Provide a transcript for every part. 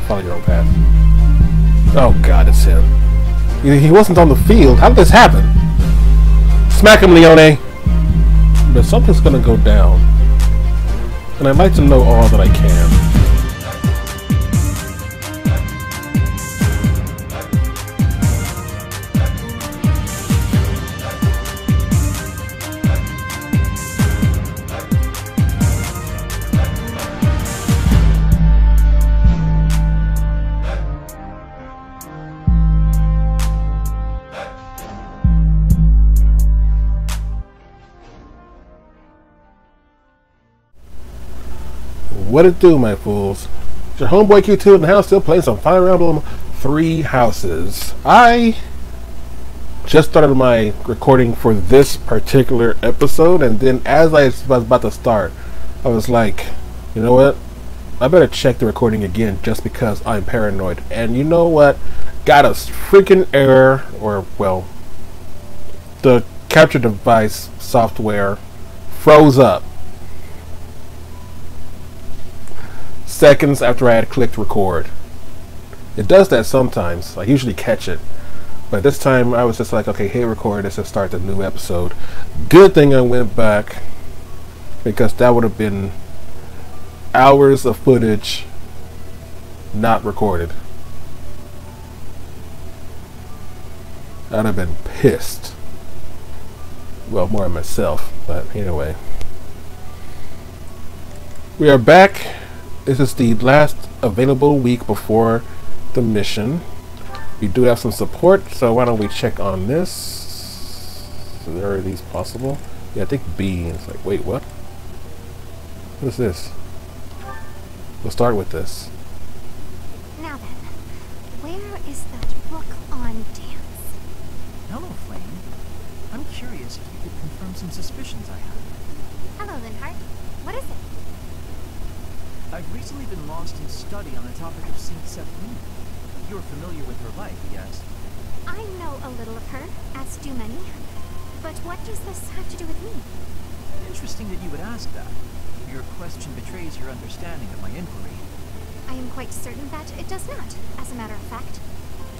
Follow your own path. Oh god, it's him. He wasn't on the field. How did this happen? Smack him, Leone! But something's gonna go down. And I'd like to know all that I can. What it do, my fools? It's your homeboy Kyutwo in the house, still playing some Fire Emblem 3 Houses. I just started my recording for this particular episode, and then as I was about to start, I was like, you know what? I better check the recording again just because I'm paranoid. And you know what? Got a freaking error, or, well, the capture device software froze up. Seconds after I had clicked record. It does that sometimes. I usually catch it, but this time I was just like, okay, hey, record, let's just start the new episode. Good thing I went back, because that would have been hours of footage not recorded. I'd have been pissed. Well, more at myself, but anyway. We are back. This is the last available week before the mission. We do have some support, so why don't we check on this? Are these possible? Yeah, I think B. It's like, wait, what? What is this? We'll start with this. Now then, where is that book on dance? Hello, Flame. I'm curious if you could confirm some suspicions I have. Hello, Linhart. What is it? I've recently been lost in study on the topic of Saint Fódlan. You're familiar with her life, yes? I know a little of her, as do many. But what does this have to do with me? Interesting that you would ask that. Your question betrays your understanding of my inquiry. I am quite certain that it does not, as a matter of fact.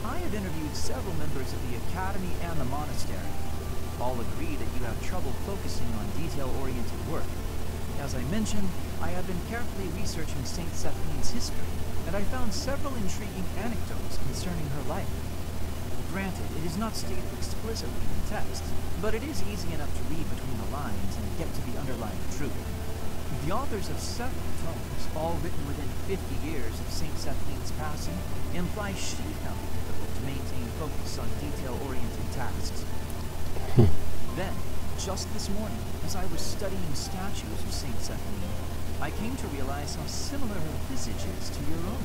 I have interviewed several members of the Academy and the Monastery. All agree that you have trouble focusing on detail-oriented work. As I mentioned, I have been carefully researching Saint Fódlan's history, and I found several intriguing anecdotes concerning her life. Granted, it is not stated explicitly in text, but it is easy enough to read between the lines and get to the underlying truth. The authors of several tomes, all written within 50 years of Saint Fódlan's passing, imply she found it difficult to maintain focus on detail-oriented tasks. Then, just this morning, as I was studying statues of Saint Fódlan, I came to realize how similar her visage is to your own.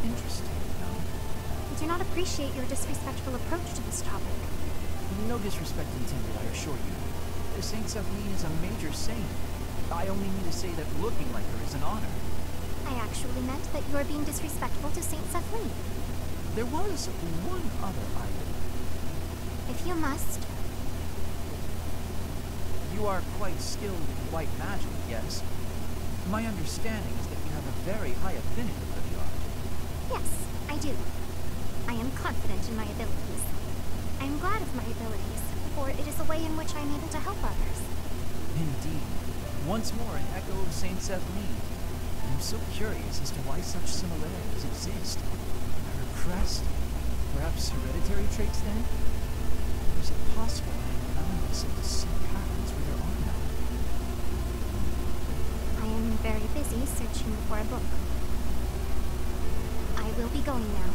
Interesting, no? I do not appreciate your disrespectful approach to this topic. No disrespect intended, I assure you. Saint Fódlan is a major saint. I only need to say that looking like her is an honor. I actually meant that you are being disrespectful to Saint Fódlan. There was one other item. If you must. You are quite skilled in white magic, yes? My understanding is that you have a very high affinity for the art. Yes, I do. I am confident in my abilities. I am glad of my abilities, for it is a way in which I am able to help others. Indeed. Once more an echo of Saint Fódlan. I'm so curious as to why such similarities exist. Her crest? Perhaps hereditary traits then? Or is it possible I am allowing myself to see patterns where there are none? I am very busy searching for a book. I will be going now.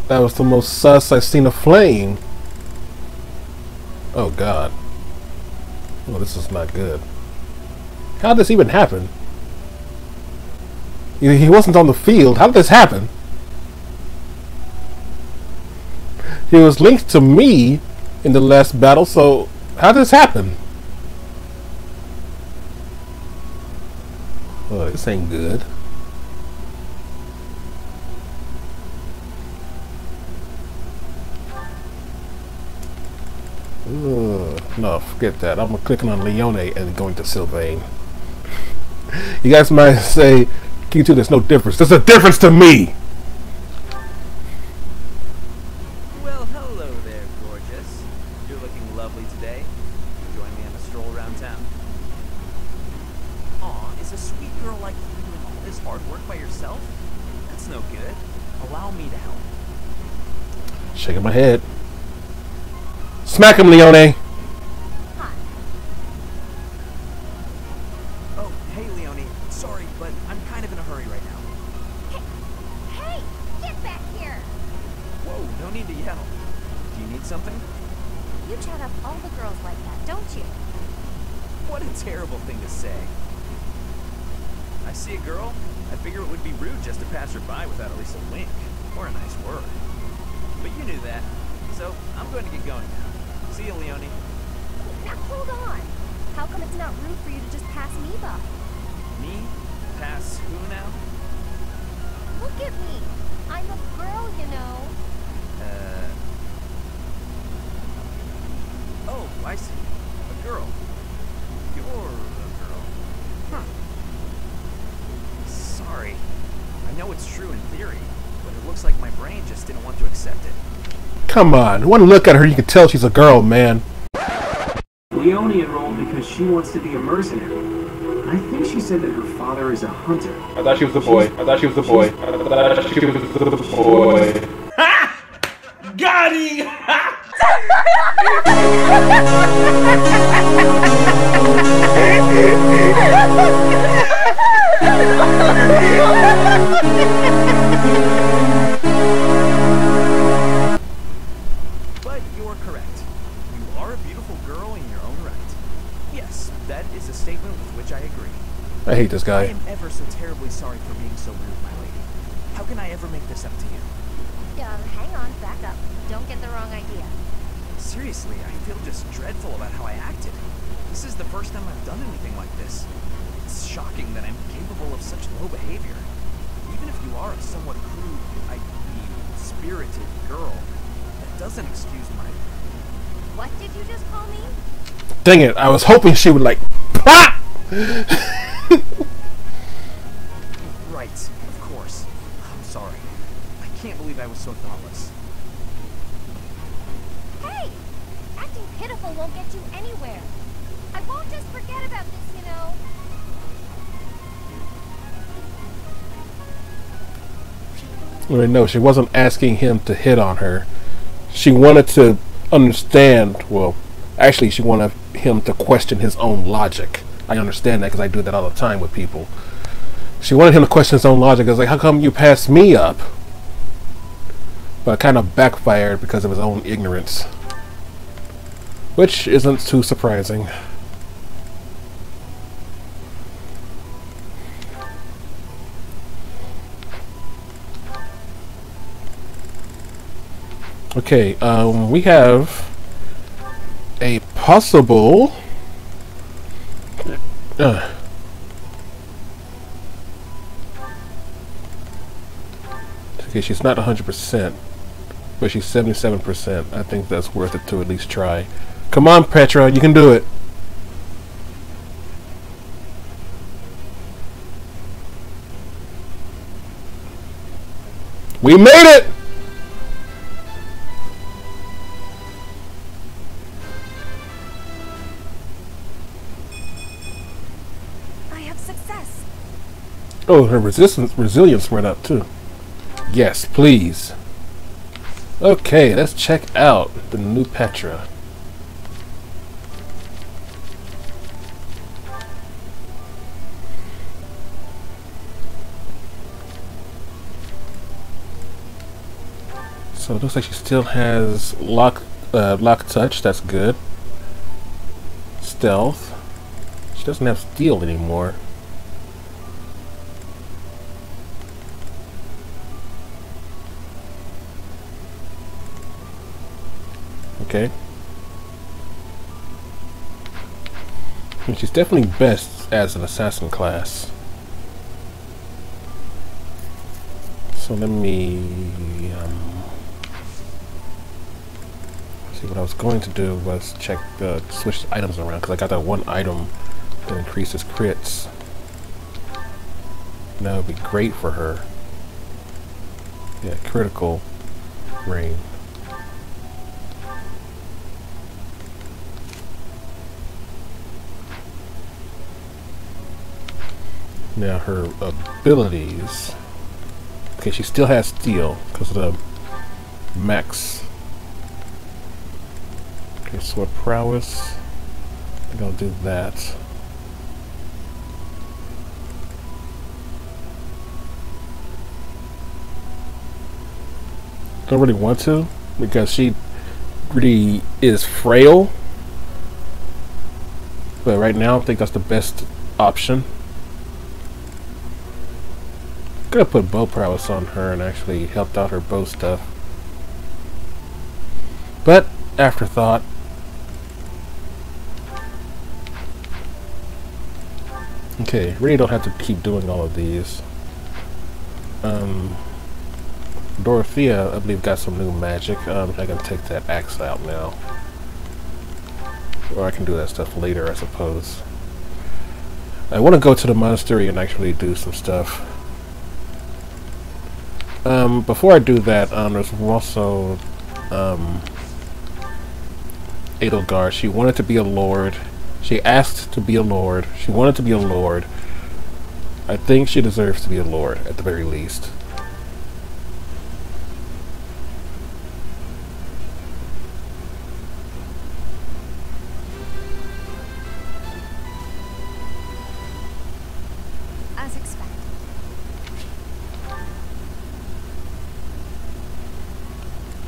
That was the most sus I've seen a flame. Oh god. Well, this is not good. How did this even happen? He wasn't on the field. How did this happen? He was linked to me in the last battle, so how did this happen? Oh, this ain't good. No, forget that. I'm clicking on Leone and going to Sylvain. You guys might say, Kyutwo, there's no difference. There's a difference to me! Well, hello there, gorgeous. You're looking lovely today. Join me on a stroll around town. Aw, is a sweet girl like you doing all this hard work by yourself? That's no good. Allow me to help. Shaking my head. Smack him, Leone! Hi. Oh, hey, Leone. Sorry, but I'm kind of in a hurry right now. Hey, get back here! Whoa, no need to yell. Do you need something? You chat up all the girls like that, don't you? What a terrible thing to say. I see a girl, I figure it would be rude just to pass her by without at least a wink, or a nice word. But you knew that, so I'm going to get going now. See you, Leone. Now hold on. How come it's not rude for you to just pass me by? Me? Pass who now? Look at me. I'm a girl, you know. Oh, I see. A girl. You're a girl. Huh. Sorry. I know it's true in theory, but it looks like my brain just didn't want to accept it. Come on, one look at her, you can tell she's a girl, man. Leone enrolled because she wants to be a mercenary. I think she said that her father is a hunter. I thought she was a boy. I thought she was a boy. I thought she was a boy. Ha! Got him! But you're correct. You are a beautiful girl in your own right. Yes, that is a statement with which I agree. I hate this I guy. am ever so terribly sorry for being so rude, my lady. How can I ever make this up to you? Hang on, back up. Don't get the wrong idea. Seriously, I feel just dreadful about how I acted. This is the first time I've done anything like this. It's shocking that I'm capable of such low behavior. Even if you are a somewhat crude, spirited girl, that doesn't excuse my... What did you just call me? Dang it, I was hoping she would like... Ah! Right, of course. I'm sorry. I can't believe I was so thoughtless. Hey! Acting pitiful won't get you anywhere. I won't just forget about this, you know. Well, no, she wasn't asking him to hit on her. She wanted to understand, well, actually she wanted him to question his own logic. I understand that because I do that all the time with people. She wanted him to question his own logic. I was like, how come you passed me up? But it kind of backfired because of his own ignorance. Which isn't too surprising. Okay, we have a possible... Okay, she's not 100%, but she's 77%. I think that's worth it to at least try. Come on, Petra, you can do it. We made it! I have success. Oh, her resilience went up too. Yes, please. Okay, let's check out the new Petra. So it looks like she still has lock touch. That's good. Stealth. She doesn't have steal anymore. Okay. And she's definitely best as an assassin class. So let me See, what I was going to do was check the switch the items around because I got that one item that increases crits. And that would be great for her. Yeah, critical rain. Now her abilities. Okay, she still has steel because of the max. Okay, sword prowess. I think I'll do that. Don't really want to because she really is frail. But right now, I think that's the best option. Could have put bow prowess on her and actually helped out her bow stuff. But, afterthought. Okay, really don't have to keep doing all of these. Dorothea, I believe, got some new magic. I can take that axe out now. Or I can do that stuff later, I suppose. I want to go to the monastery and actually do some stuff. Before I do that, there's also Edelgard. She wanted to be a lord. She asked to be a lord. She wanted to be a lord. I think she deserves to be a lord, at the very least. As expected.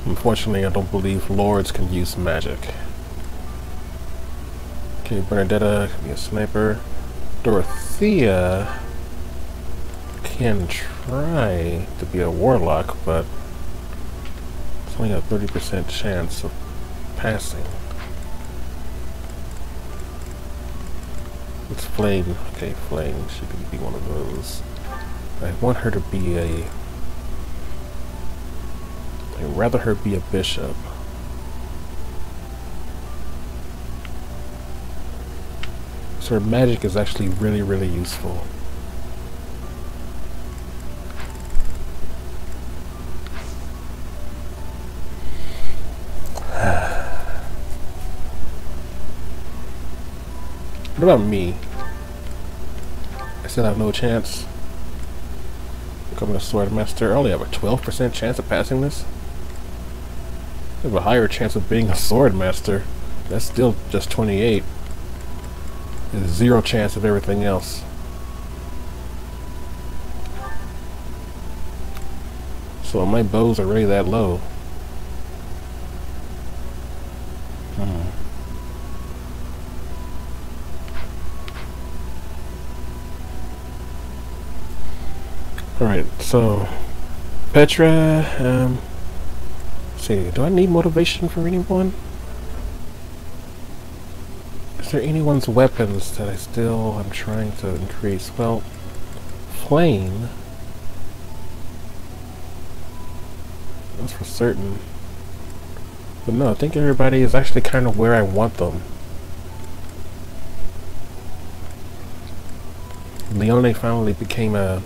Unfortunately, I don't believe lords can use magic. Okay, Bernadetta can be a sniper. Dorothea can try to be a warlock, but it's only a 30% chance of passing. It's Flame. Okay, Flame. She could be one of those. I want her to be a... I'd rather her be a bishop. So her magic is actually really, really useful. What about me? I still have no chance. Becoming a sword master. I only have a 12% chance of passing this. I have a higher chance of being a sword master. That's still just 28. There's 0 chance of everything else. So my bows are really that low. Alright, so Petra, let's see, do I need motivation for anyone? Is there anyone's weapons that I still am trying to increase? Well, Flame, that's for certain. But no, I think everybody is actually kind of where I want them. Leone finally became a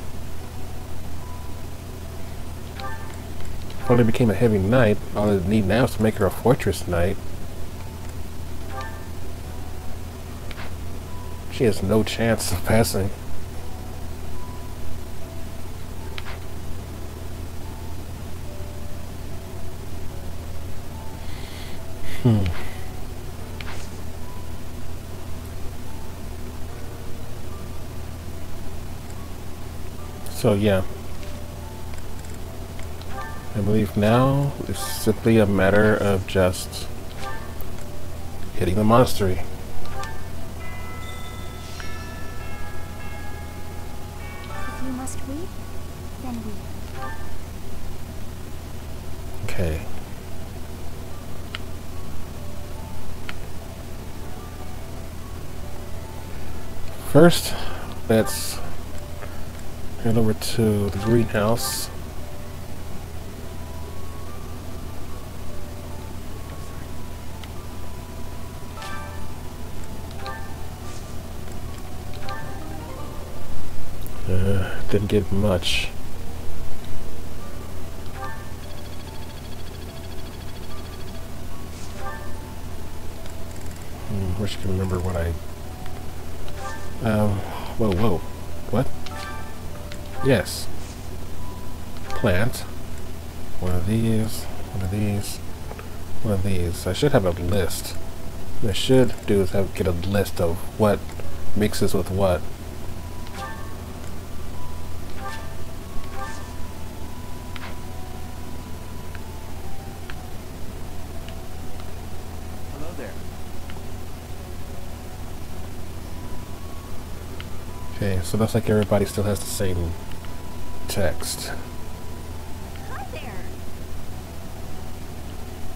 heavy knight. All I need now is to make her a fortress knight. She has no chance of passing. So yeah, I believe now it's simply a matter of just hitting the monastery. If you must weep, then weep. Okay. First, let's head over to the greenhouse. Didn't get much. Wish I could remember what I... whoa. What? Yes. Plant. One of these. One of these. One of these. I should have a list. What I should do is get a list of what mixes with what. Hello there. Okay, so looks like everybody still has the same text. Hi there.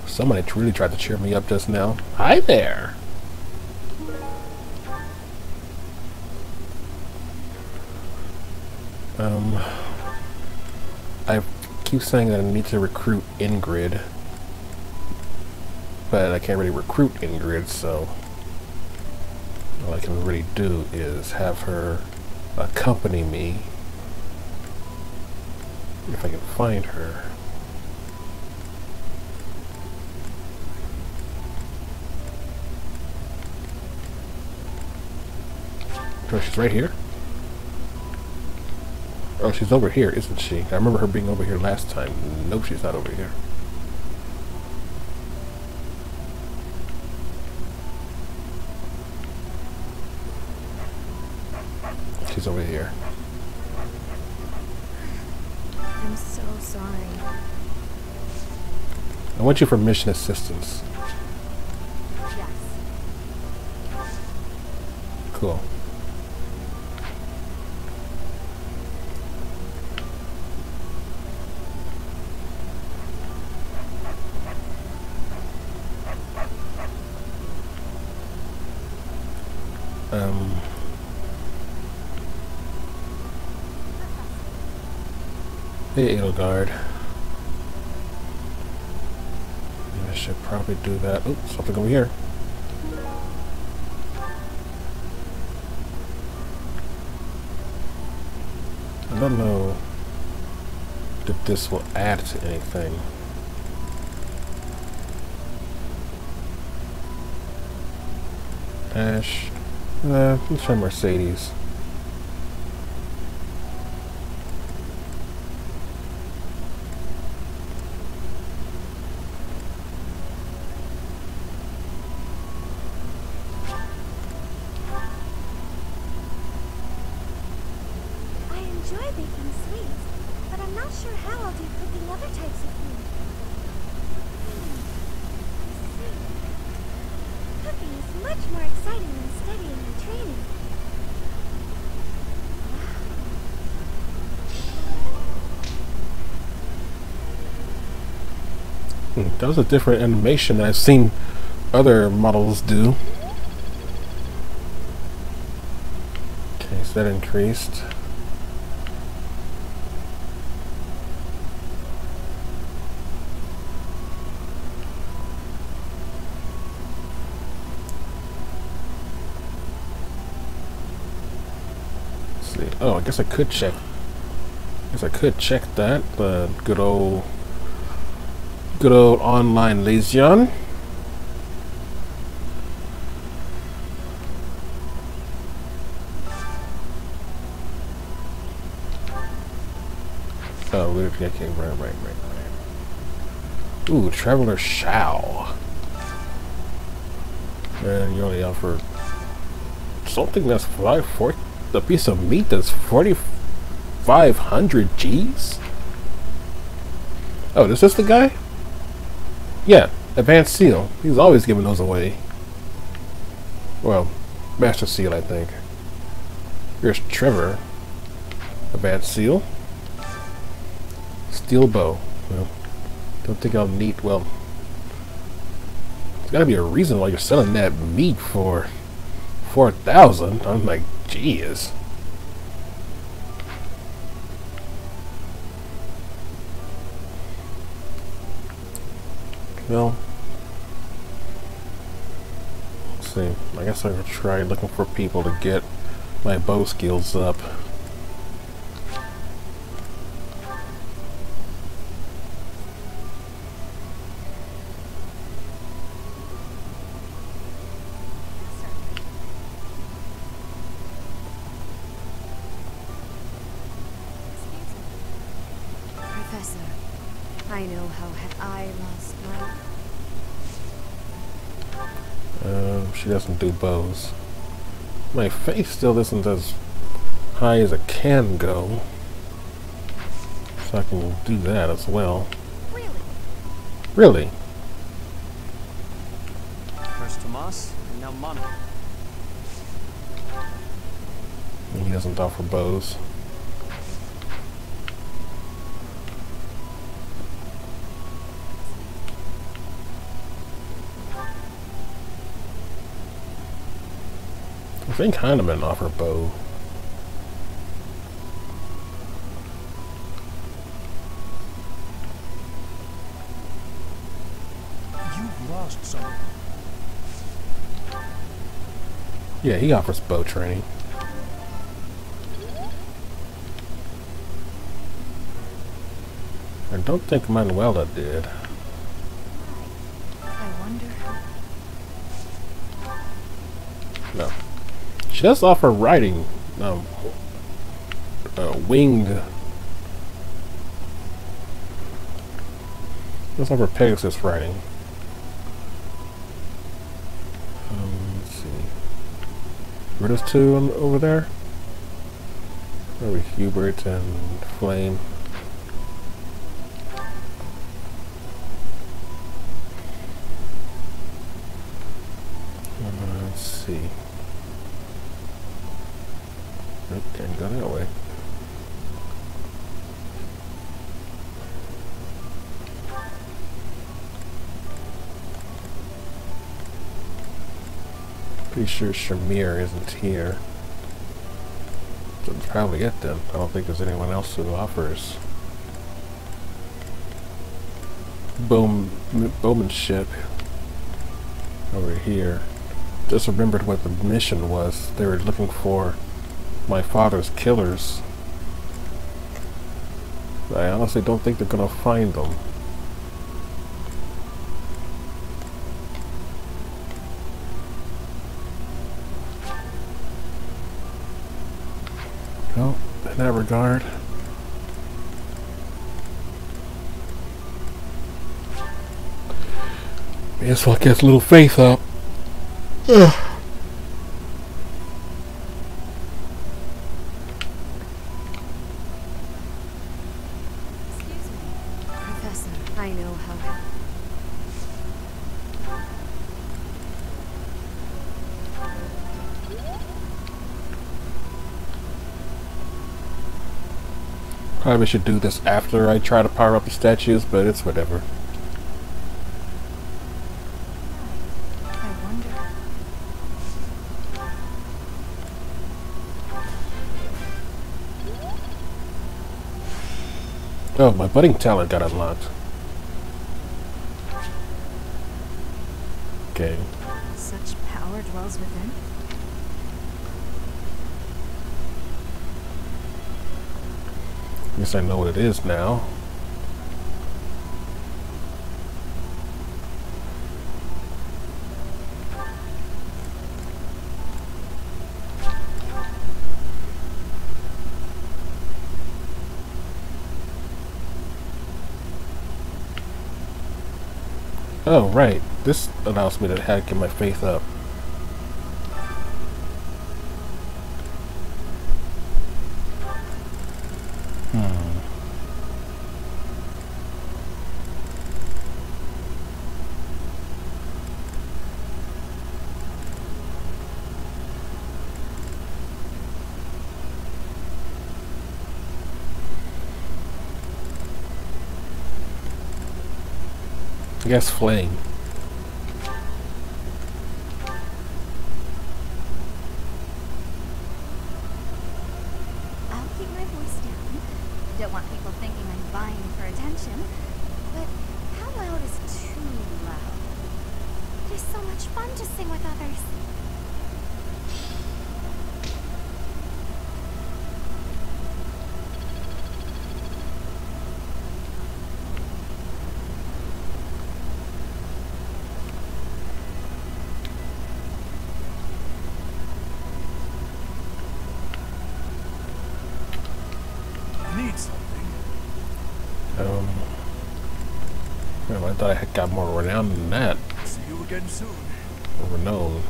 Somebody really tried to cheer me up just now. Hi there! I keep saying that I need to recruit Ingrid, but I can't really recruit Ingrid, so all I can really do is have her accompany me if I can find her. Oh, she's right here? Oh, she's over here, isn't she? I remember her being over here last time. Nope, she's not over here. She's over here. I'm so sorry. I want you for mission assistance. Yes. Cool. Hey, Edelgard. I should probably do that. Oh, something over here. I don't know if this will add to anything. Ash. Let's try Mercedes. I enjoy baking sweets, but I'm not sure how I'll do cooking other types of food. I see. Cooking is much more exciting than studying and training. That was a different animation than I've seen other models do. Okay, so that increased. Let's see. Oh, I guess I could check. That, but good old online liaison. Oh, okay, right. Ooh, Traveler Shao. And you only offer something that's the piece of meat that's 4,500 G's? Oh, is this the guy? Yeah, Advanced Seal. He's always giving those away. Well, Master Seal, I think. Here's Trevor. Advanced Seal. Steel Bow. Well, don't think I'll need... Well, there's gotta be a reason why you're selling that meat for 4,000. I'm like, geez. Well, let's see. I guess I could try looking for people to get my bow skills up. I know how I lost my... She doesn't do bows. My faith still isn't as high as it can go. So I can do that as well. Really? Really? First Tomas, and now Monica. And he doesn't offer bows. I think Heinemann offer bow. You've lost someone. Yeah, he offers bow training. I don't think Manuela did. I wonder... No. She does offer riding, winged. Let's offer Pegasus riding. Let's see. Were those two over there? Where are we? Hubert and Flame. Let's see. Nope, can't go that way. Pretty sure Shamir isn't here. So it's probably it then. I don't think there's anyone else who offers bowmanship over here. Just remembered what the mission was. They were looking for my father's killers. I honestly don't think they're gonna find them. Well, in that regard, I guess we'll get a little faith up. Excuse me, Professor. I know how... Probably should do this after I try to power up the statues, but it's whatever. I wonder... Oh, my budding talent got unlocked. Okay. Such power dwells within? Guess I know what it is now. Oh, right. This allows me to get my faith up. I guess Flame. I'll keep my voice down. Don't want people thinking I'm vying for attention. But how loud is too loud? It is so much fun to sing with others. Need something. thought I had got more renowned than that. See you again soon. Or renowned.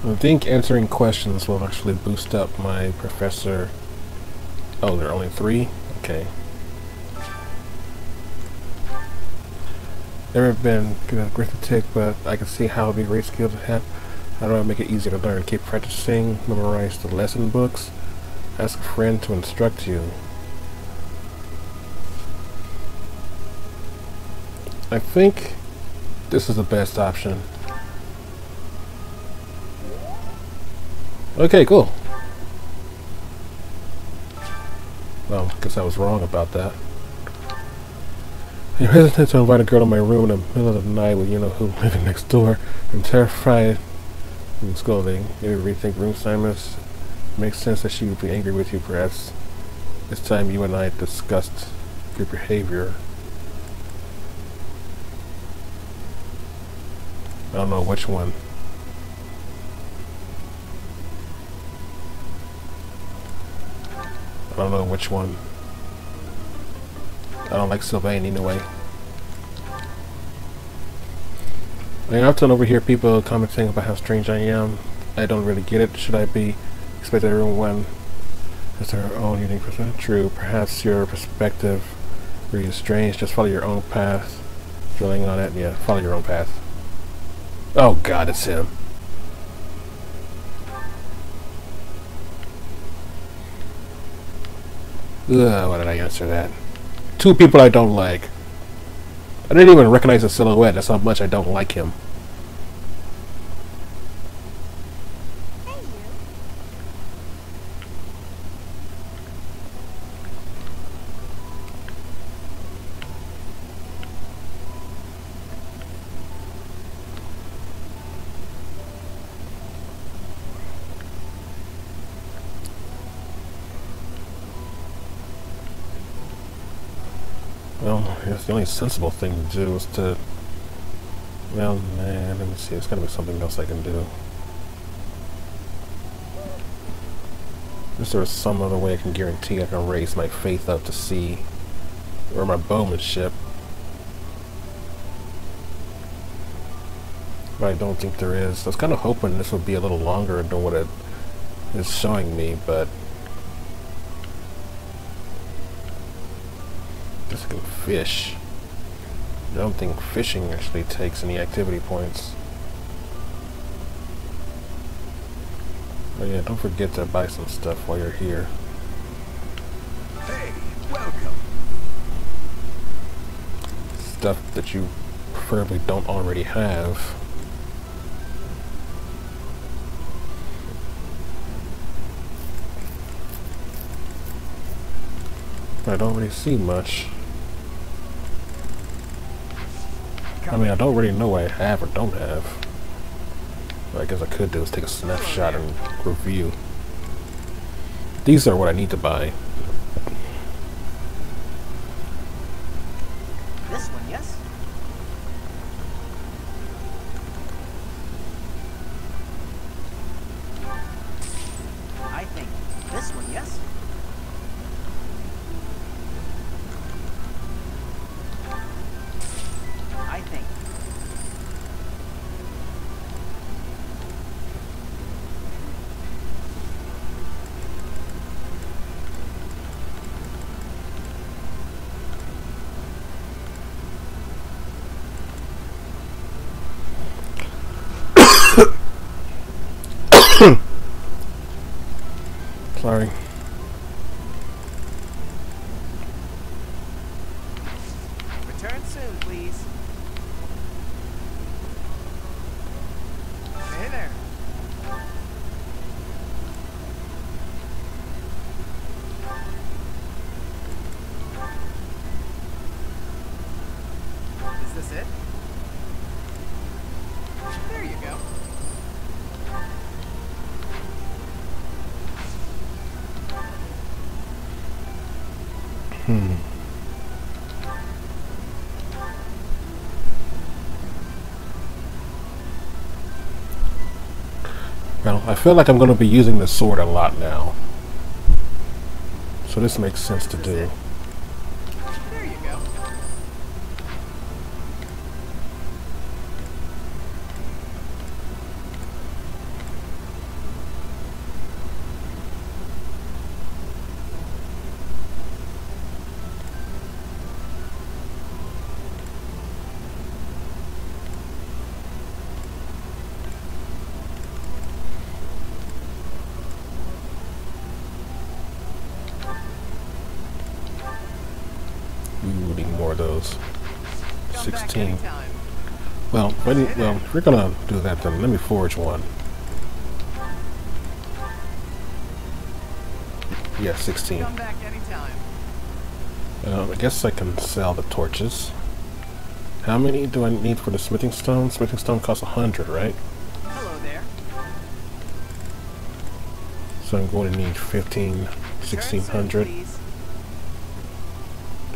I think answering questions will actually boost up my professor. Oh, there are only 3? Okay. Never been good at arithmetic, but I can see how it would be a great skill to have. How do I make it easier to learn? Keep practicing, memorize the lesson books, ask a friend to instruct you. I think this is the best option. Okay, cool. Well, I guess I was wrong about that. I'm hesitant to invite a girl to my room in the middle of the night with you-know-who living next door. I'm terrified of scolding. Maybe rethink room assignments. It makes sense that she would be angry with you, perhaps. This time you and I discussed your behavior. I don't know which one. I don't know which one. I don't like Sylvain anyway. I mean, often overhear people commenting about how strange I am. I don't really get it. Should I be expecting everyone has their own unique perspective? True. Perhaps your perspective really is strange. Just follow your own path. Drilling on it. Yeah, follow your own path. Oh God, it's him. Ugh, why did I answer that? 2 people I don't like. I didn't even recognize the silhouette. That's how much I don't like him. Hey, you. Well, I guess the only sensible thing to do is to... Well, man, let me see. There's gotta be something else I can do. Is there some other way I can guarantee I can raise my faith up to see or my bowmanship? But I don't think there is. I was kind of hoping this would be a little longer than what it is showing me, but I guess I can fish. I don't think fishing actually takes any activity points. Oh yeah, don't forget to buy some stuff while you're here. Hey, welcome. Stuff that you preferably don't already have. I don't really see much. I mean, I don't really know what I have or don't have. What I guess I could do is take a snapshot and review. These are what I need to buy. This one, yes? I think this one, yes? I think. Sorry. Return soon, please. Hey there. Is this it? There you go. Well, I feel like I'm going to be using the sword a lot now. So this makes sense to do. There you go. We need more of those. Come back 16. anytime. Well, if we're gonna do that, then let me forge one. Yeah, 16. Come back anytime. I guess I can sell the torches. How many do I need for the smithing stone? Smithing stone costs 100, right? Hello there. So I'm going to need 15, Return soon, 1600. please.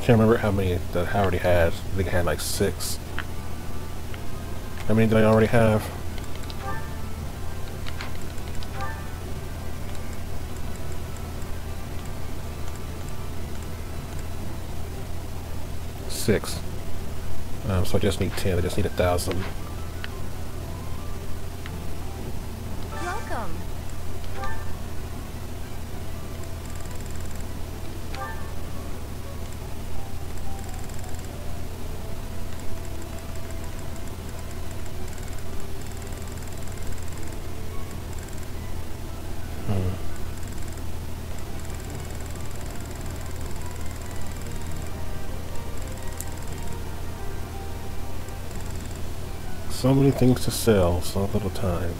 Can't remember how many that I already had. I think I had like 6. How many did I already have? Six. So I just need 10. I just need 1,000. Welcome. So many things to sell, so little time.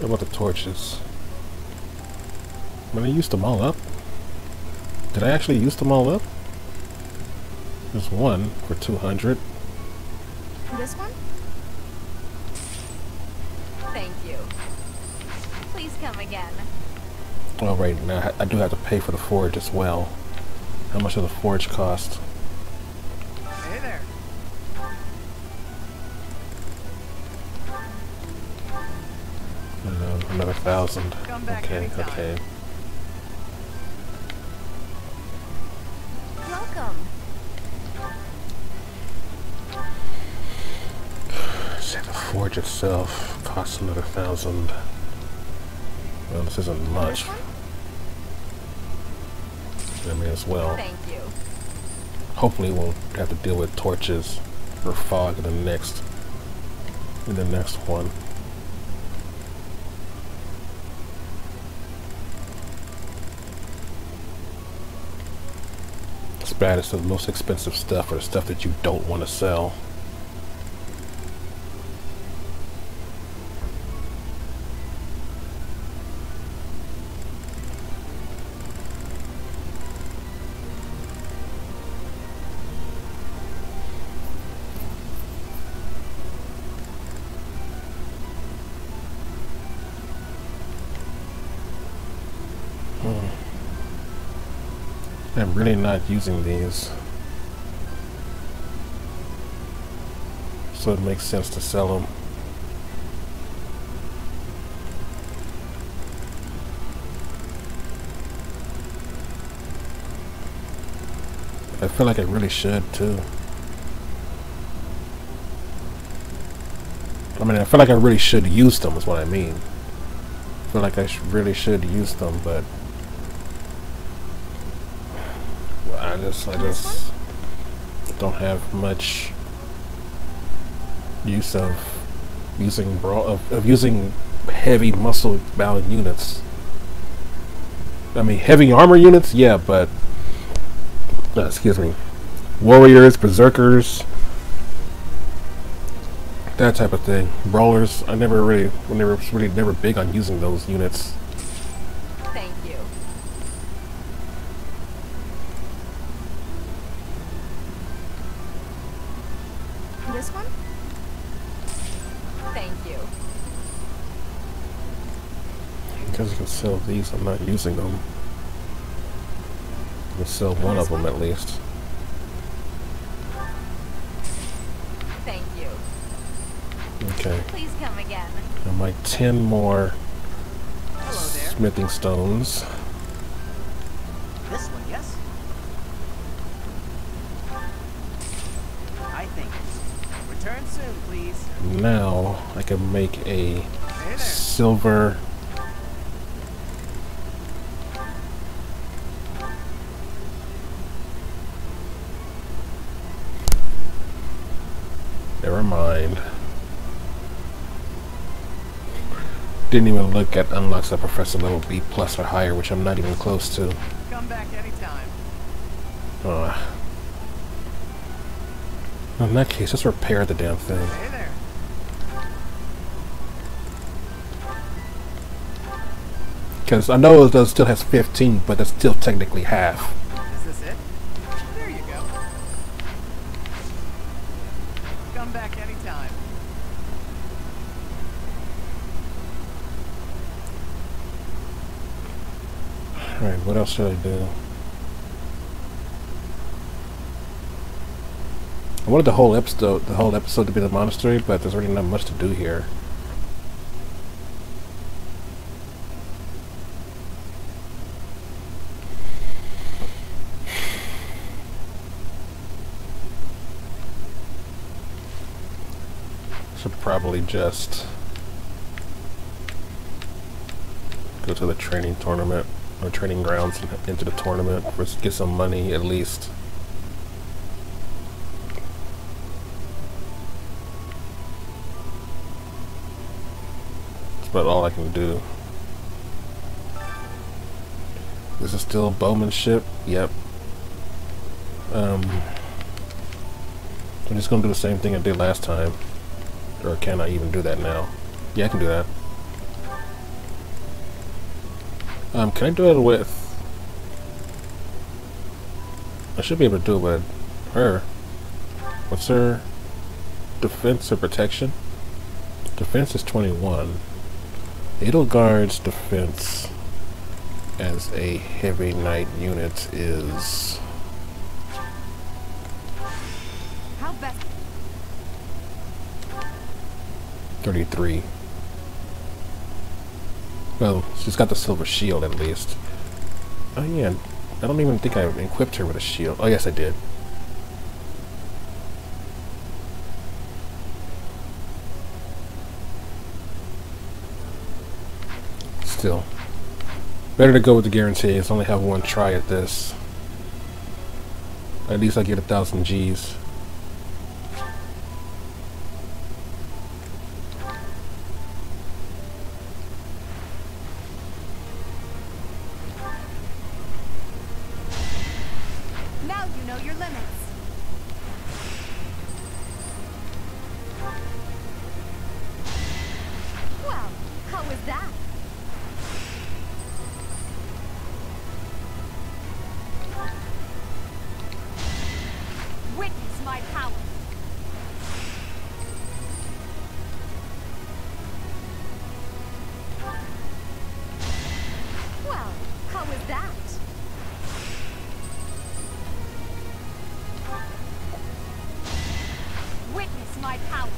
What about the torches? I used them all up. Did I actually use them all up? There's one for 200. This one? Thank you. Please come again. Oh, right, now I do have to pay for the forge as well. How much does the forge cost? Hey there. Another 1,000. Come back Okay, anytime. okay. Welcome. Say the forge itself costs another 1,000. Well, this isn't much. This one? I mean, as well. Thank you. Hopefully, we'll have to deal with torches or fog in the next one. It's bad. It's the most expensive stuff, or the stuff that you don't want to sell. I'm really not using these, so it makes sense to sell them. I feel like I really should too. I mean, I feel like I really should use them is what I mean. I feel like I really should use them, but I just don't have much use of using heavy muscle bound units. I mean, heavy armor units, yeah, but excuse me, warriors, berserkers, that type of thing. Brawlers, I never really, never big on using those units. Thank you. This one? Thank you. Because you can sell these, I'm not using them. I can sell one of them at least. Thank you. Okay. Please come again. I might 10 more Hello there. smithing stones. This one, yes? I think. Return soon, please. Now I can make a Hey there. silver never mind. Didn't even look at unlocks at Professor level B plus or higher, which I'm not even close to. Come back anytime. In that case, let's repair the damn thing. Hey there. Because I know it still has 15, but that's still technically half. Is this it? There you go. Come back anytime. Alright, what else should I do? I wanted the whole episode to be the monastery, but there's really not much to do here. Should probably just go to the training tournament or training grounds and into the tournament for get some money at least. That's about all I can do. This is still bowmanship. Yep. I'm just gonna do the same thing I did last time. Or can I even do that now? Yeah, I can do that. Can I do it with... I should be able to do it with her. What's her defense or protection? Defense is 21. Edelgard's defense as a heavy knight unit is... How best? 33. Well, she's got the silver shield at least. Oh yeah, I don't even think I equipped her with a shield. Oh yes, I did. Still, better to go with the guarantees. Only have one try at this. At least I get 1,000 Gs. Now you know your limits. Well, how was that? Witness my power. Well, how was that? Witness my power.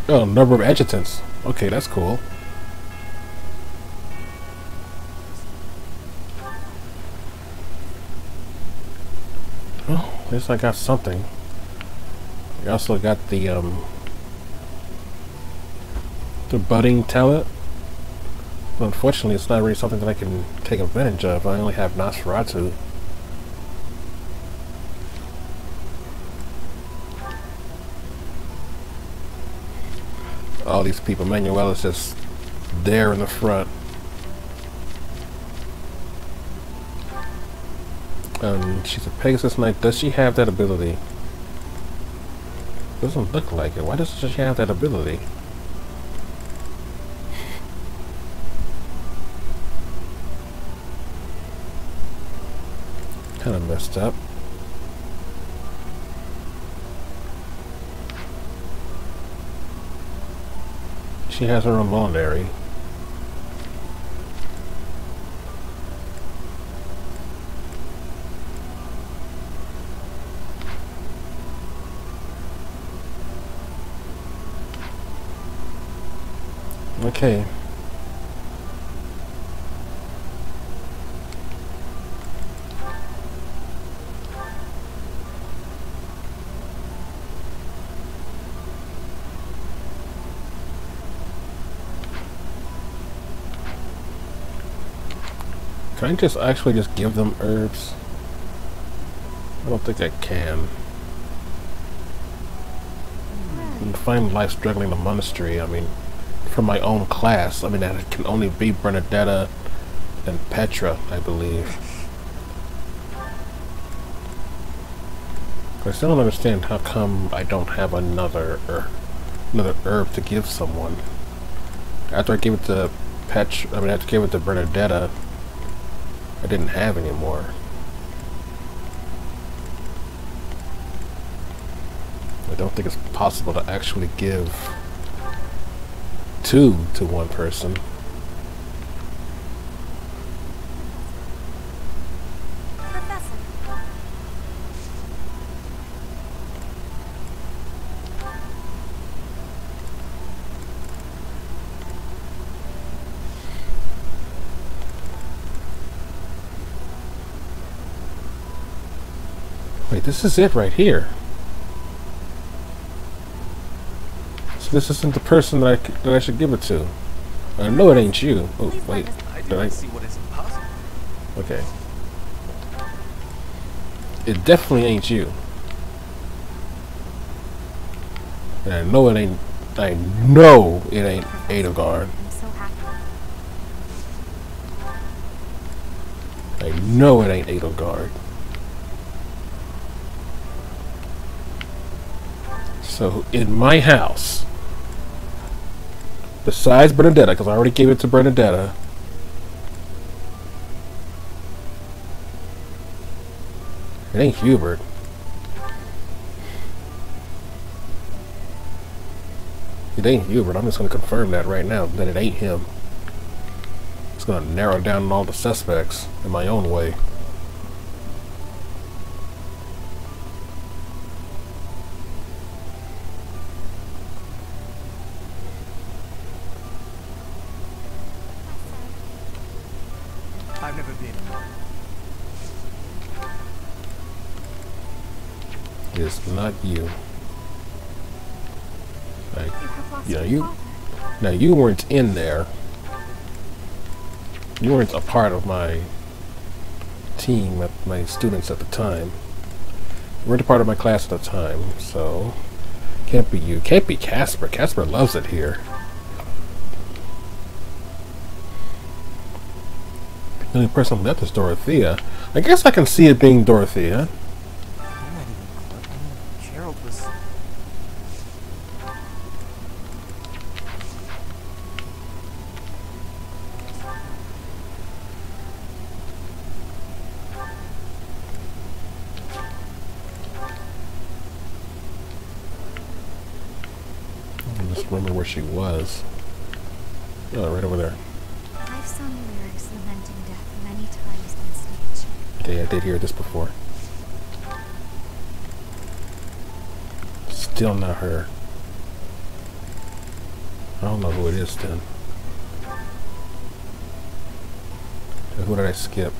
Oh, number of adjutants. Okay, that's cool. Well, at least I got something. I also got the budding talent. But unfortunately, it's not really something that I can take advantage of. I only have Nosferatu. all these people. Manuela's just there in the front. She's a Pegasus Knight. Does she have that ability? Doesn't look like it. Why doesn't she have that ability? Kind of messed up. She has her own voluntary. Okay. Can I just actually just give them herbs? I don't think I can. And find life struggling in the monastery. I mean, from my own class. I mean, that can only be Bernadetta and Petra, I believe. I still don't understand how come I don't have another herb to give someone. After I gave it to after I gave it to Bernadetta, I didn't have any more. I don't think it's possible to actually give two to one person. Professor. Wait, this is it right here. So this isn't the person that I should give it to. I know it ain't you. Oh, wait. I do not see what is impossible. Okay. It definitely ain't you. And I know it ain't Edelgard. I'm so happy. I know it ain't Edelgard. So, in my house, besides Bernadetta, because I already gave it to Bernadetta, it ain't Hubert. It ain't Hubert. I'm just going to confirm that right now, that it ain't him. It's going to narrow down all the suspects in my own way. I've never been. It's not you. Like, You have lost your father. now you weren't in there. You weren't a part of my team, my students at the time. You weren't a part of my class at the time, so can't be you. Can't be Casper. Casper loves it here. The only person left is Dorothea. I guess I can see it being Dorothea. You're not even close. I mean, Gerald was... I just remember where she was. Oh, right over there. I've sung lyrics lamenting death many times on stage. Okay, I did hear this before. Still not her. I don't know who it is then. Who did I skip?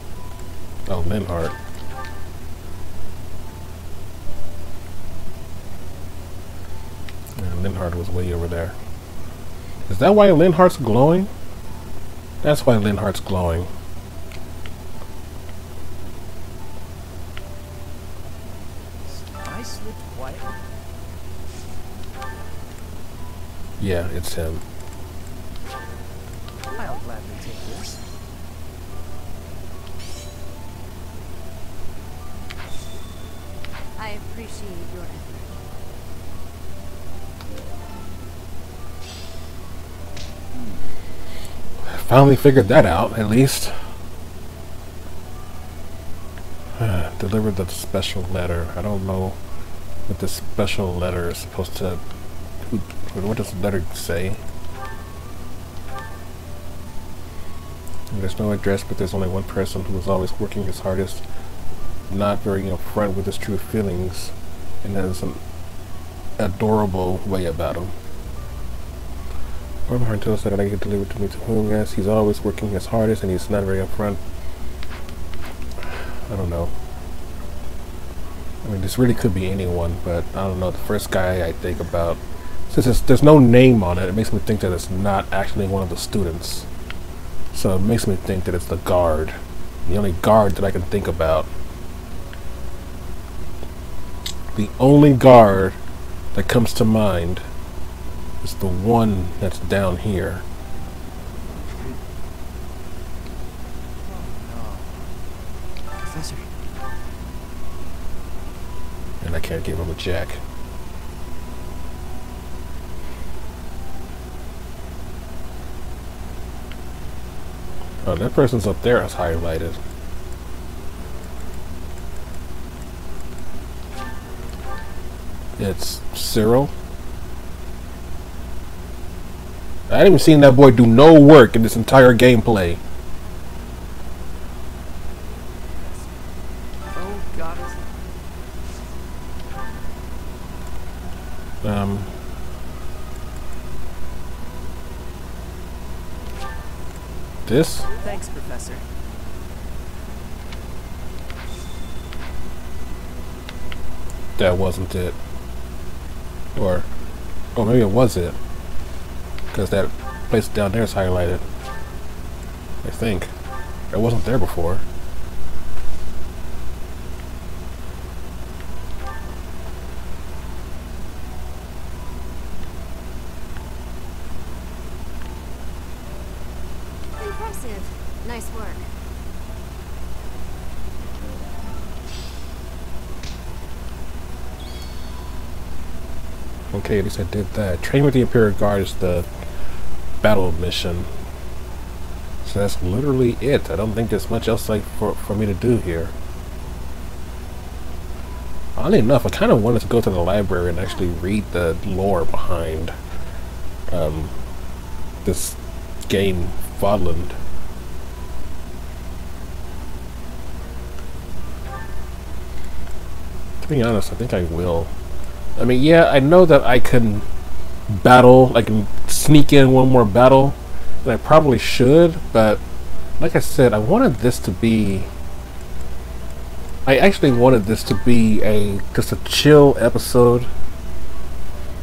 Oh, Linhart. Yeah, Linhart was way over there. Is that why Linhart's glowing? That's why Linhart's glowing. I slipped quietly. Yeah, it's him. I'll gladly take this. I appreciate your effort. Finally figured that out, at least. Delivered the special letter. I don't know what this special letter is supposed to... What does the letter say? There's no address, but there's only one person who is always working his hardest, not very upfront with his true feelings, and has an adorable way about him. One heart tells that I get delivered to me to whom, yes, he's always working his hardest and he's not very upfront. I don't know. I mean, this really could be anyone, but I don't know. The first guy I think about, since there's no name on it, it makes me think that it's not actually one of the students. So it makes me think that it's the guard. The only guard that I can think about. The only guard that comes to mind is the one that's down here. Professor. And I can't give him a jack. Oh, that person's up there is highlighted. It's Cyril. I haven't even seen that boy do no work in this entire gameplay. Oh, goddess. This? Thanks, Professor. That wasn't it. Or, oh, maybe it was it. Because that place down there is highlighted. I think. It wasn't there before. Impressive. Nice work. Okay, at least I did that. Training with the Imperial Guard is the battle mission. So that's literally it. I don't think there's much else like for me to do here. Oddly enough, I kind of wanted to go to the library and actually read the lore behind this game, Fodlan. To be honest, I think I will. I mean, yeah, I know that I can battle, I can sneak in one more battle, and I probably should, but like I said, I wanted this to be... I actually wanted this to be just a chill episode.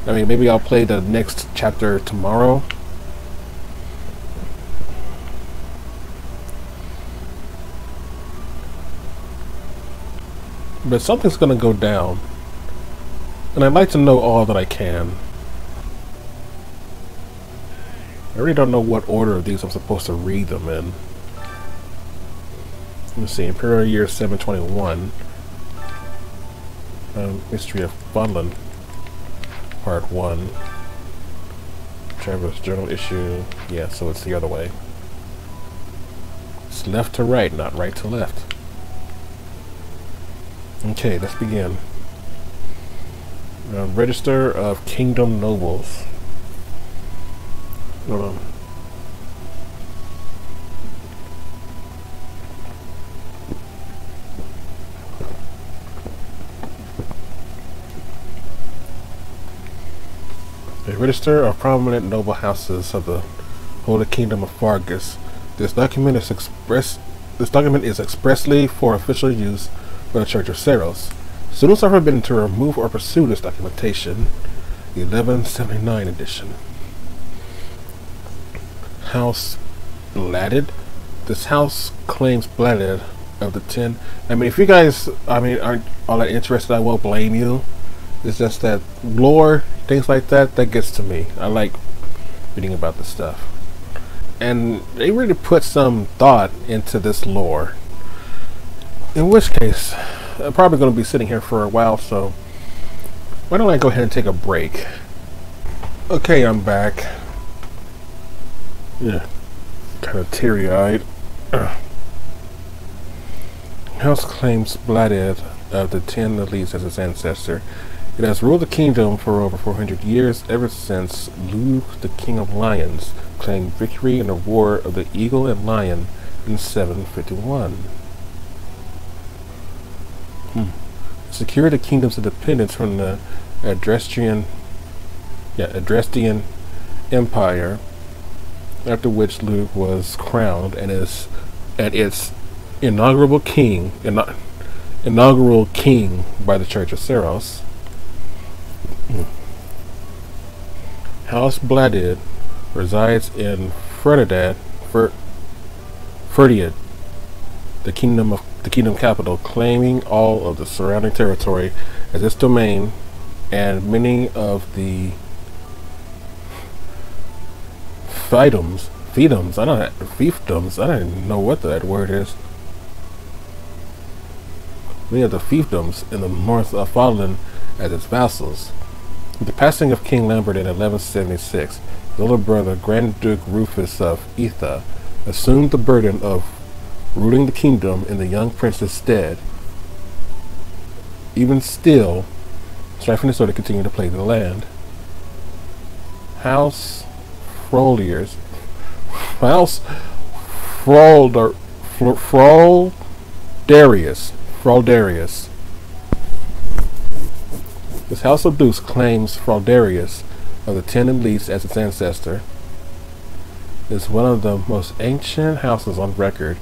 I mean, maybe I'll play the next chapter tomorrow. But something's gonna go down. And I'd like to know all that I can. I really don't know what order of these I'm supposed to read them in. Let's see, Imperial Year 721. History of Fodlan. Part 1. Traveler's Journal issue. Yeah, so it's the other way. It's left to right, not right to left. Okay, let's begin. Register of Kingdom Nobles. Hold on. A register of prominent noble houses of the Holy Kingdom of Fargus. This document is expressly for official use for the Church of Seros. Students are forbidden to remove or pursue this documentation. 1179 edition. House Blatted. This house claims Blatted of the 10. I mean, if you guys, aren't all that interested, I won't blame you. It's just that lore things like that, that gets to me. I like reading about this stuff. And they really put some thought into this lore. In which case, I'm probably going to be sitting here for a while, so why don't I go ahead and take a break? Okay, I'm back. Yeah, kind of teary-eyed. House claims Bladed of the 10 Elites as its ancestor. It has ruled the kingdom for over 400 years, ever since Luke, the King of Lions, claimed victory in the War of the Eagle and Lion in 751. Secured the kingdom's independence from the Adrestian Empire, after which Luke was crowned and its inaugural king by the Church of Seros. House Bladid resides in Ferdinand, the kingdom capital, claiming all of the surrounding territory as its domain, and many of the fiefdoms. I don't even know what that word is. Many of the fiefdoms in the north of Fodlan as its vassals. With the passing of King Lambert in 1176, his little brother, Grand Duke Rufus of Etha, assumed the burden of ruling the kingdom in the young prince's stead. Even still, strife and disorder continued to plague the land. House Froliers. House Fraldarius. This House of Dukes claims Fraldarius of the 10 Elites as its ancestor. It is one of the most ancient houses on record,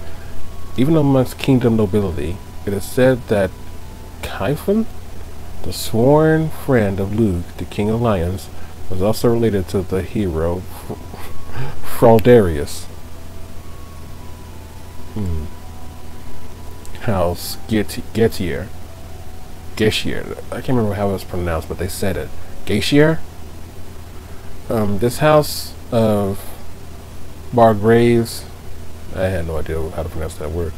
even amongst kingdom nobility. It is said that Kyphon, the sworn friend of Luke, the King of Lions, was also related to the hero Fraldarius. House Getier. I can't remember how it was pronounced, but they said it. Getier? This house of Bargraves, I had no idea how to pronounce that word,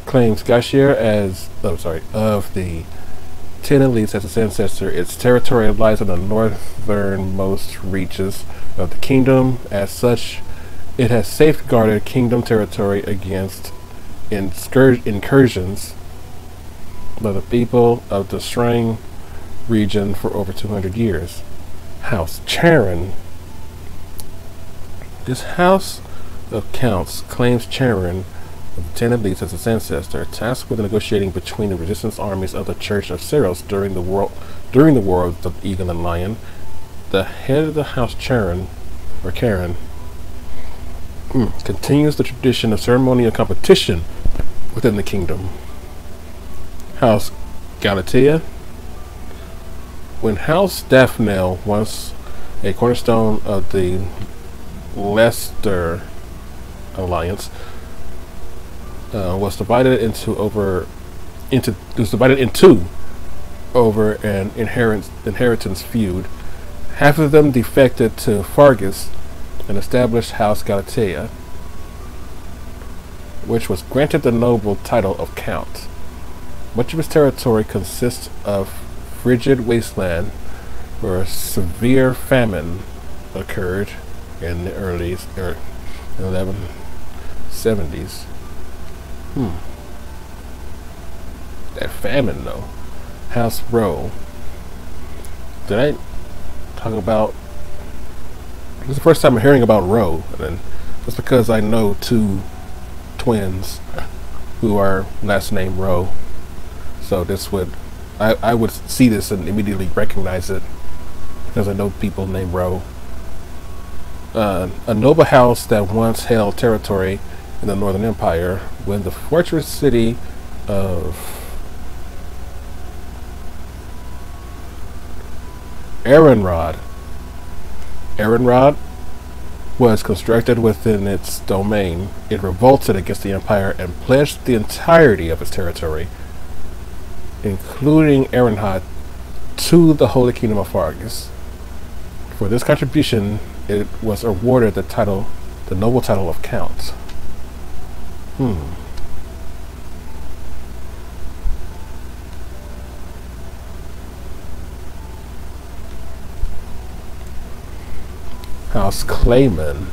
claims Getier as, of the 10 Elites as its ancestor. Its territory lies in the northernmost reaches of the kingdom. As such, it has safeguarded kingdom territory against incursions by the people of the Shrine region for over 200 years. House Charon. This House of Counts claims Charon of the 10 Elites as its ancestor, tasked with negotiating between the resistance armies of the Church of Seros during the War of the Eagle and Lion. The head of the House Charon, or Karen, continues the tradition of ceremonial competition within the kingdom. House Galatea. When House Daphne, once a cornerstone of the Leicester Alliance, was divided into over an inheritance feud. Half of them defected to Fargus and established House Galatea, which was granted the noble title of Count. Much of its territory consists of frigid wasteland, where a severe famine occurred in the early 1170s. That famine, though. House Rowe. Did I talk about? This is the first time I'm hearing about Rowe, and that's because I know two twins who are last name Rowe. So this would, I would see this and immediately recognize it because I know people named Rowe. A noble house that once held territory in the Northern Empire when the fortress city of Erenrod was constructed within its domain. It revolted against the Empire and pledged the entirety of its territory, including Erenhot, to the Holy Kingdom of Fargus. For this contribution, it was awarded the noble title of Count. House Clayman.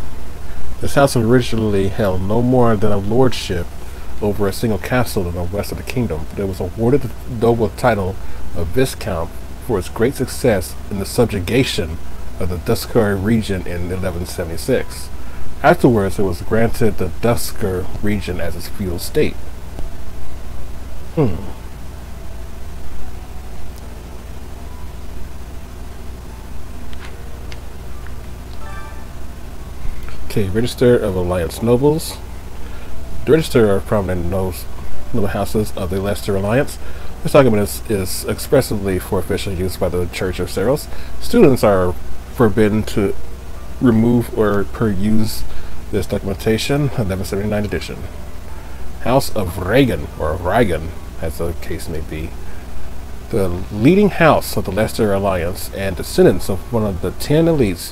This house originally held no more than a lordship over a single castle in the west of the kingdom, but it was awarded the noble title of Viscount for its great success in the subjugation of the Duskar region in 1176. Afterwards, it was granted the Duskar region as its feudal state. Okay, Register of Alliance Nobles. The Register are prominent noble houses of the Leicester Alliance. This document is expressly for official use by the Church of Seros. Students are forbidden to remove or peruse this documentation, 1179 edition. House of Reagan, or Reagan, as the case may be. The leading house of the Leicester Alliance and descendants of one of the 10 elites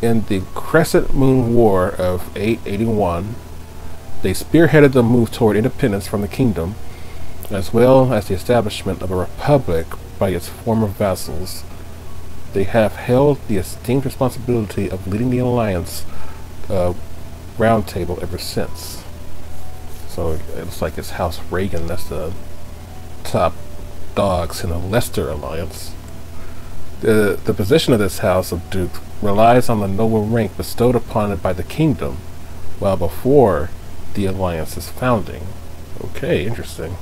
in the Crescent Moon War of 881, they spearheaded the move toward independence from the kingdom, as well as the establishment of a republic by its former vassals. They have held the esteemed responsibility of leading the Alliance round table ever since. So it looks like it's House Reagan that's the top dogs in the Leicester Alliance. The position of this house of Duke relies on the noble rank bestowed upon it by the kingdom, while before the Alliance's founding. Okay, interesting.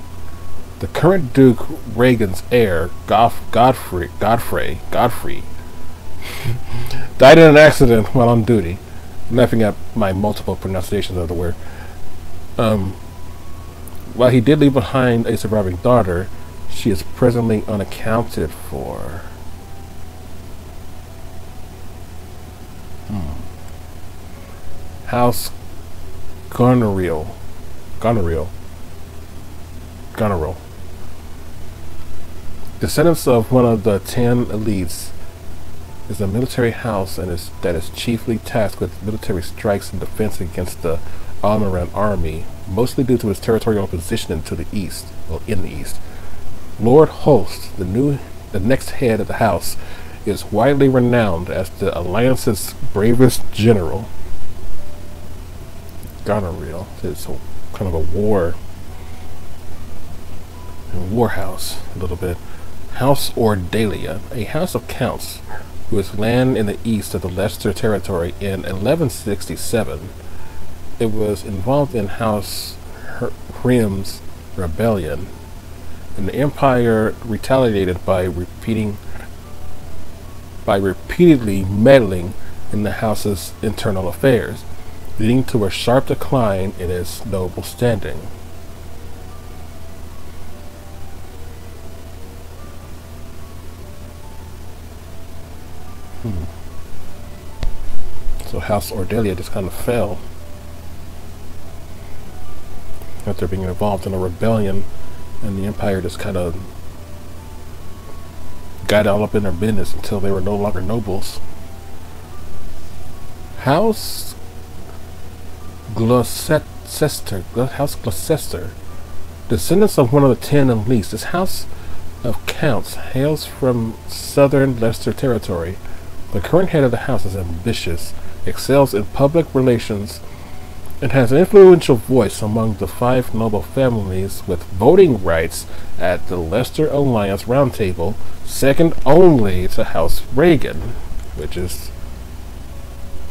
The current Duke Reagan's heir, Godfrey, died in an accident while on duty. I'm laughing at my multiple pronunciations of the word. While he did leave behind a surviving daughter, she is presently unaccounted for. House Goneril. Descendants of one of the 10 elites is a military house that is chiefly tasked with military strikes and defense against the Almoran army, mostly due to its territorial position in the east. Lord Holst, the next head of the house, is widely renowned as the Alliance's bravest general. Goneril is kind of a war house, a little bit. House Ordalia, a house of counts who has land in the east of the Leicester territory in 1167. It was involved in House Hrim's rebellion, and the Empire retaliated by repeatedly meddling in the house's internal affairs, leading to a sharp decline in its noble standing. So House Ordalia just kind of fell after being involved in a rebellion, and the Empire just kind of got all up in their business until they were no longer nobles. House Gloucester, descendants of one of the 10 elites. This house of counts hails from southern Leicester territory. The current head of the house is ambitious, excels in public relations, and has an influential voice among the 5 noble families with voting rights at the Leicester Alliance Roundtable, second only to House Reagan, which is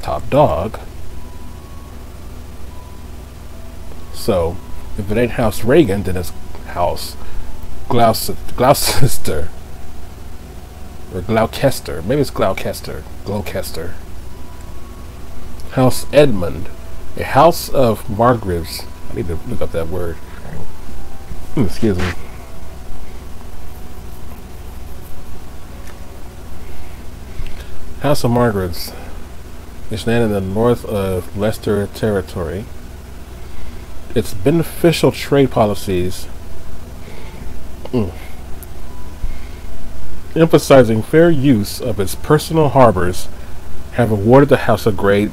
top dog. So, if it ain't House Reagan, then it's House Gloucester. Or Gloucester. Maybe it's Gloucester. House Edmund, a house of Margraves. I need to look up that word. Excuse me. House of Margraves is land in the north of Leicester territory. Its beneficial trade policies, emphasizing fair use of its personal harbors have awarded the house a great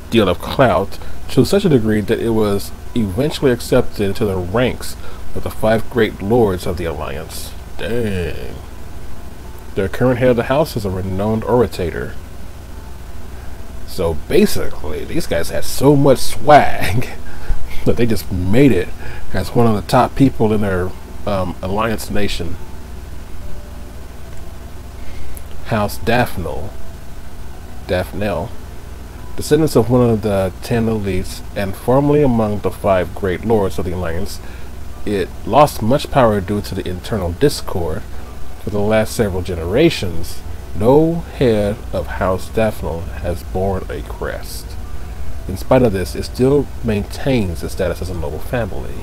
deal of clout, to such a degree that it was eventually accepted into the ranks of the 5 great lords of the Alliance. Dang. The current head of the house is a renowned orator. So basically, these guys had so much swag that they just made it as one of the top people in their Alliance nation. House Daphnel, descendants of one of the 10 elites and formerly among the 5 great lords of the Alliance. It lost much power due to the internal discord. For the last several generations, no head of House Daphnel has borne a crest. In spite of this, it still maintains its status as a noble family.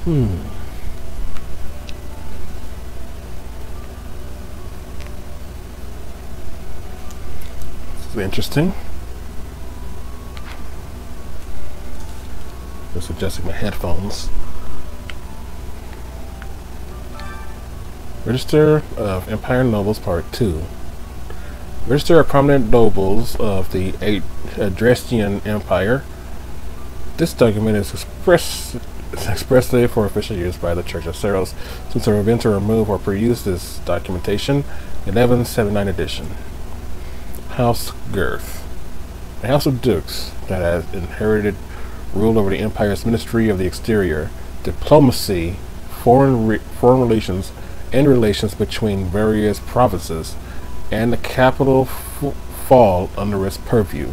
This is interesting. Just adjusting my headphones. Register of Empire Nobles Part 2. Register of prominent nobles of the Adrestian Empire. This document is expressly for official use by the Church of Ceros. Since the event to remove or peruse this documentation, 1179 edition. House Girth. A house of dukes that has inherited rule over the Empire's Ministry of the Exterior, diplomacy, foreign relations, and relations between various provinces, and the capital fall under its purview.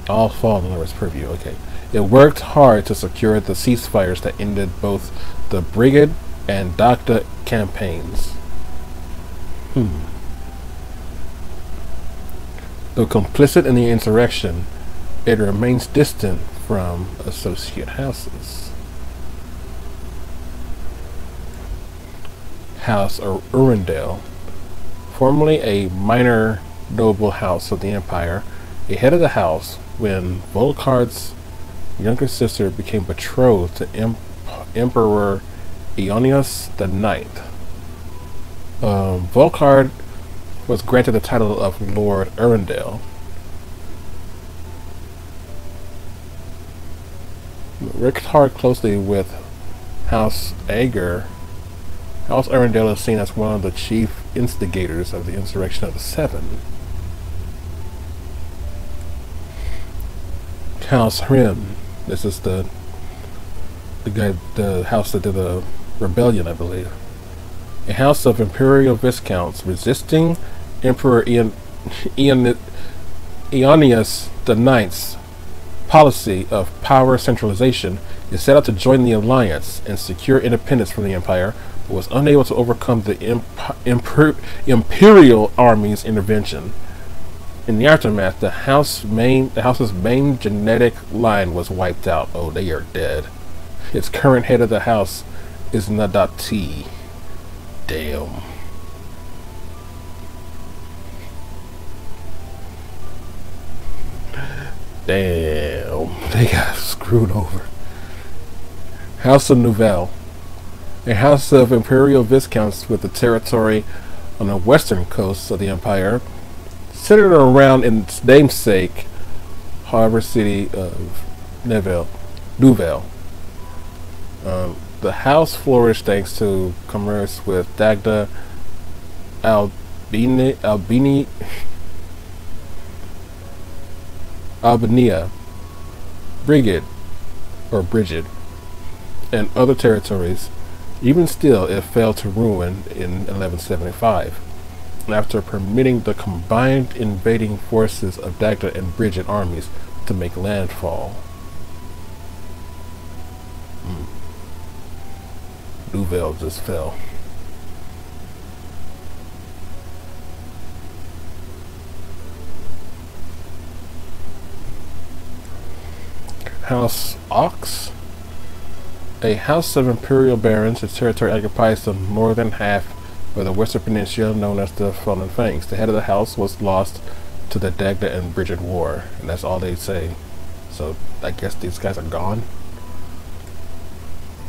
All fall under its purview, okay. It worked hard to secure the ceasefires that ended both the Brigade and Dagda campaigns. Though complicit in the insurrection, it remains distant from associate houses. House Urundale, formerly a minor noble house of the Empire, a head of the house when Volkard's younger sister became betrothed to Emperor Ionius the Ninth. Volkard was granted the title of Lord Urundale. Worked hard closely with House Ager. House Urundale is seen as one of the chief instigators of the insurrection of the Seven. House Hrim. This is the house that did the rebellion, I believe. A house of imperial viscounts resisting Emperor Ionius the Ninth's policy of power centralization. Is set out to join the alliance and secure independence from the Empire, but was unable to overcome the imperial army's intervention. In the aftermath, the house's main genetic line was wiped out. Oh, they are dead. Its current head of the house is Nadati. Damn. Damn. They got screwed over. House of Nouvelle. A house of imperial viscounts with the territory on the western coast of the empire, centered around its namesake harbor city of Nouvelle. The house flourished thanks to commerce with Dagda, Albania, Brigid, and other territories. Even still, it fell to ruin in 1175, after permitting the combined invading forces of Dagda and Brigid armies to make landfall. Nouvelle just fell. House Ox. A house of imperial barons. Its territory occupies the northern half of the western peninsula, known as the Fodlan Fangs. The head of the house was lost to the Dagda and Brigid War, and that's all they say. So I guess these guys are gone.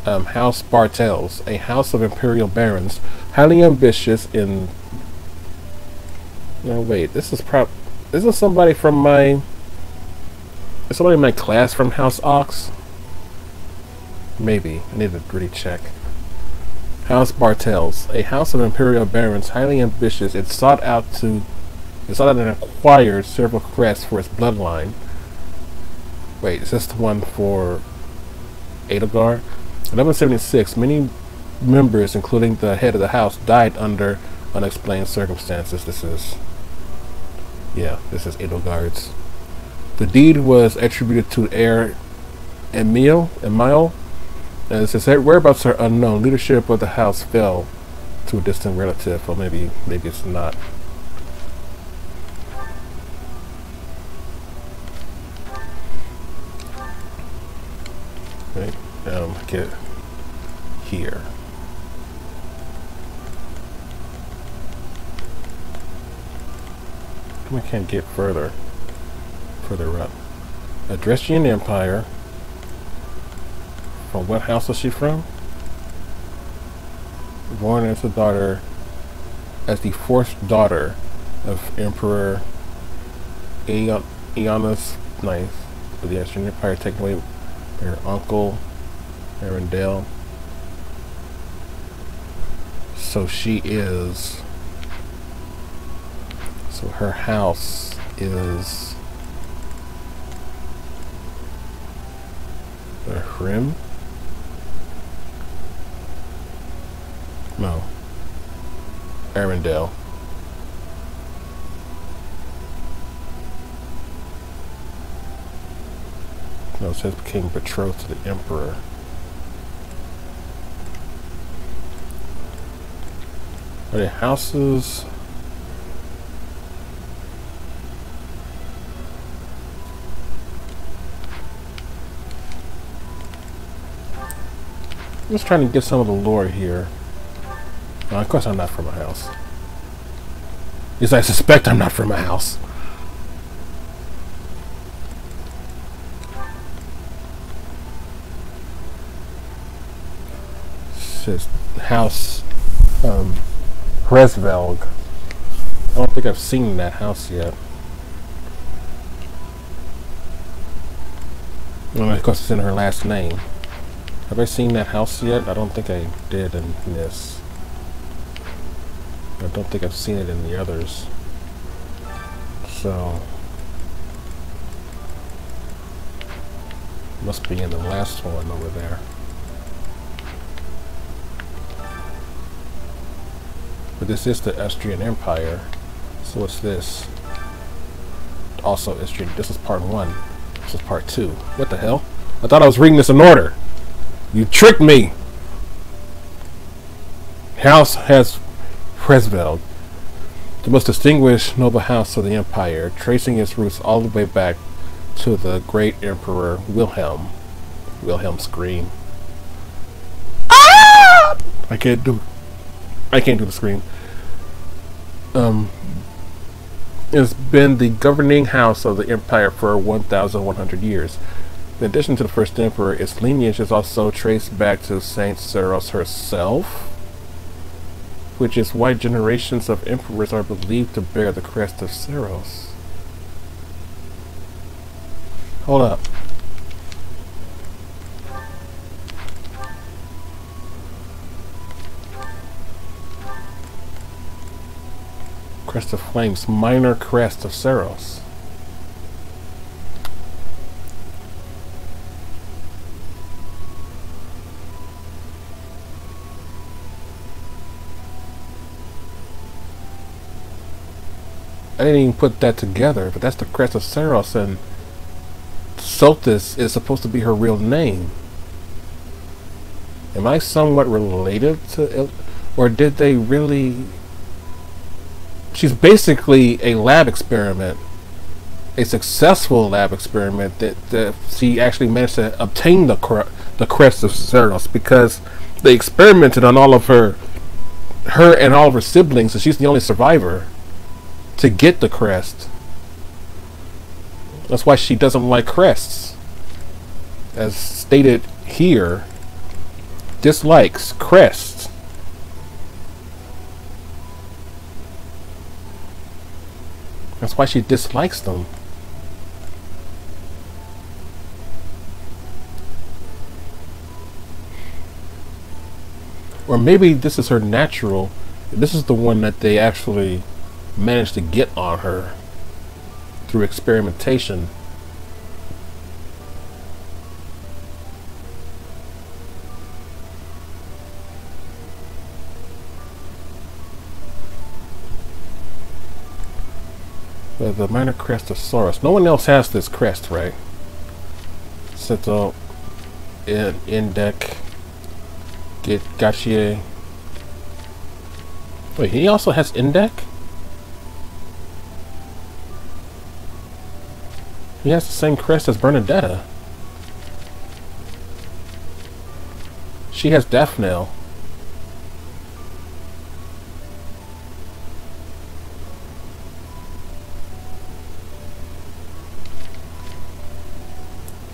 House Bartels, a house of imperial barons, highly ambitious in... No, wait, this is isn't somebody from my... Is somebody in my class from House Ox? Maybe. I need to really check. House Bartels, a house of imperial barons, highly ambitious. It sought out and acquired several crests for its bloodline. Wait, is this the one for Edelgar? 1176, many members, including the head of the house, died under unexplained circumstances. This is Edelgard's. The deed was attributed to heir Emile, and it says whereabouts are unknown. Leadership of the house fell to a distant relative, or maybe it's not. Right, get here. We can't get further up. A Drescian Empire. From what house is she from? Born as the fourth daughter of Emperor Aeonus IX of the Drescian Empire, taken away by her uncle Arendelle. So her house is the Hrim? No. Arendelle. No, it says became betrothed to the Emperor. Are they houses? I'm just trying to get some of the lore here. No, of course I'm not from a house. Yes, I suspect I'm not from a house. It's just House Hresvelg. I don't think I've seen that house yet. Well, of course it's in her last name. Have I seen that house yet? I don't think I did in this. I don't think I've seen it in the others. So must be in the last one over there. But this is the Estrian Empire. So what's this? Also Estrian. This is part 1. This is part 2. What the hell? I thought I was reading this in order. You tricked me! House has Hresvelg, the most distinguished noble house of the empire, tracing its roots all the way back to the great Emperor Wilhelm. Wilhelm scream. Ah! I can't do the scream. It's been the governing house of the empire for 1,100 years. In addition to the first emperor, its lineage is also traced back to Saint Seros herself, which is why generations of emperors are believed to bear the crest of Seros. Hold up. Crest of Flames, minor crest of Seros. I didn't even put that together, but that's the crest of Seros, and Soltis is supposed to be her real name. Am I somewhat related to it? Or did they really... She's basically a lab experiment. A successful lab experiment that she actually managed to obtain the crest of Seros, because they experimented on all of her and all of her siblings, and she's the only survivor to get the crest. That's why she doesn't like crests. As stated here, dislikes crests. That's why she dislikes them. Or maybe this is her natural. This is the one that they actually managed to get on her through experimentation. The minor crest of Saurus. No one else has this crest, right? Seto, Indek, Gachier. Wait, he also has Indek? He has the same crest as Bernadetta. She has Daphne.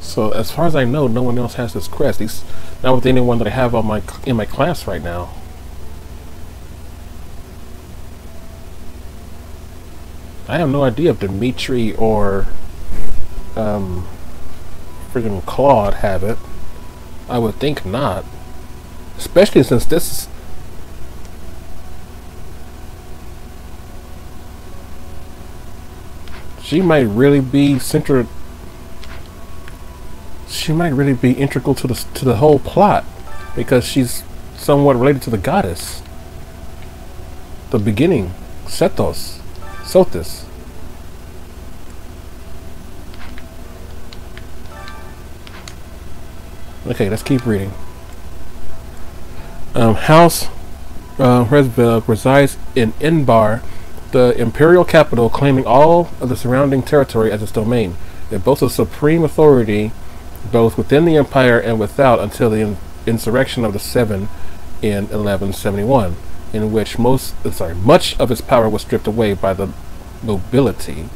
So as far as I know, no one else has this crest. At least not with anyone that I have on in my class right now. I have no idea if Dimitri or friggin' Claude have it. I would think not, especially since this. She might really be centered. She might really be integral to the whole plot, because she's somewhat related to the goddess. The beginning, Sotis. Okay, let's keep reading. House Resville resides in Inbar, the imperial capital, claiming all of the surrounding territory as its domain. It boasts of supreme authority both within the empire and without until the insurrection of the Seven in 1171, in which much of its power was stripped away by the nobility.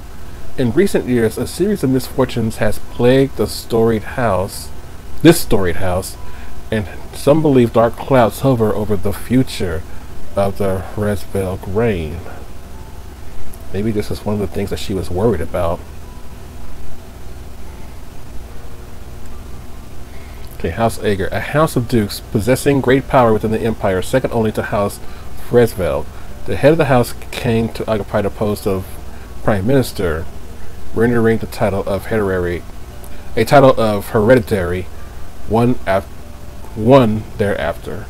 In recent years, a series of misfortunes has plagued this storied house, and some believe dark clouds hover over the future of the Resville reign. Maybe this is one of the things that she was worried about. Okay, House Ager, a house of dukes possessing great power within the empire, second only to House Fresveld. The head of the house came to occupy the post of prime minister, rendering the title of hereditary, one thereafter.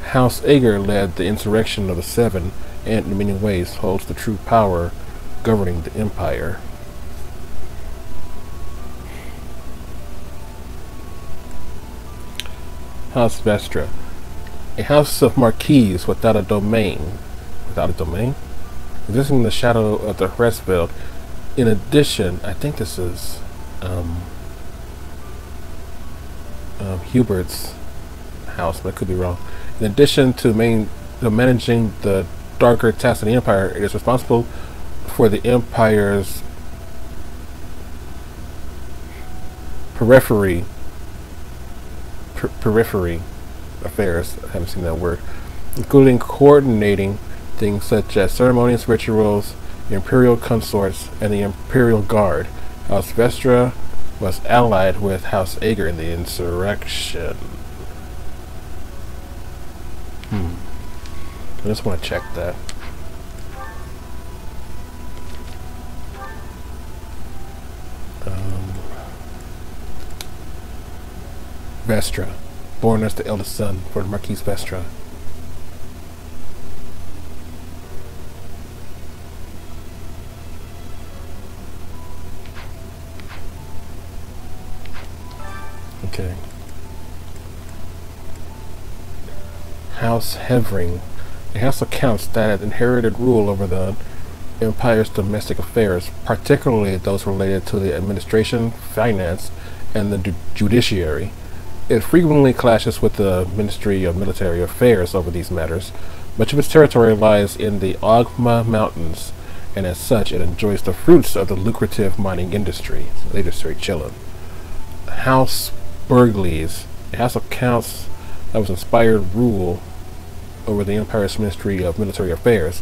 House Ager led the insurrection of the Seven, and in many ways holds the true power governing the empire. House Vestra, a house of marquises without a domain. Existing in the shadow of the Hresveld. In addition, I think this is Hubert's house, but I could be wrong. In addition to managing the darker tasks of the empire, it is responsible for the empire's periphery affairs, I haven't seen that word, including coordinating things such as ceremonies, rituals, the imperial consorts, and the imperial guard. House Vestra was allied with House Ager in the insurrection. I just want to check that. Vestra, born as the eldest son for the Marquis Vestra. Okay. House Hevering, a house of counts that had inherited rule over the empire's domestic affairs, particularly those related to the administration, finance, and the judiciary. It frequently clashes with the Ministry of Military Affairs over these matters. Much of its territory lies in the Ogma Mountains, and as such, it enjoys the fruits of the lucrative mining industry. So they just straight chilling. House Burgleys, a house of counts that was inspired rule over the Empire's Ministry of Military Affairs.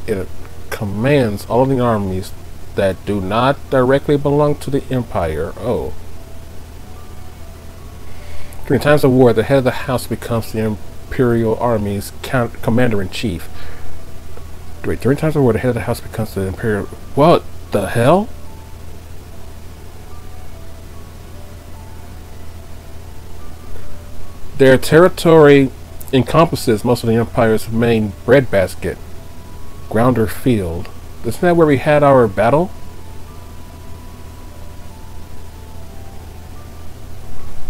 It commands all of the armies that do not directly belong to the Empire. Oh. During times of war, the head of the house becomes the Imperial Army's commander-in-chief. Wait, during times of war, the head of the house becomes the Imperial... What the hell? Their territory encompasses most of the Empire's main breadbasket, Grounder Field. Isn't that where we had our battle?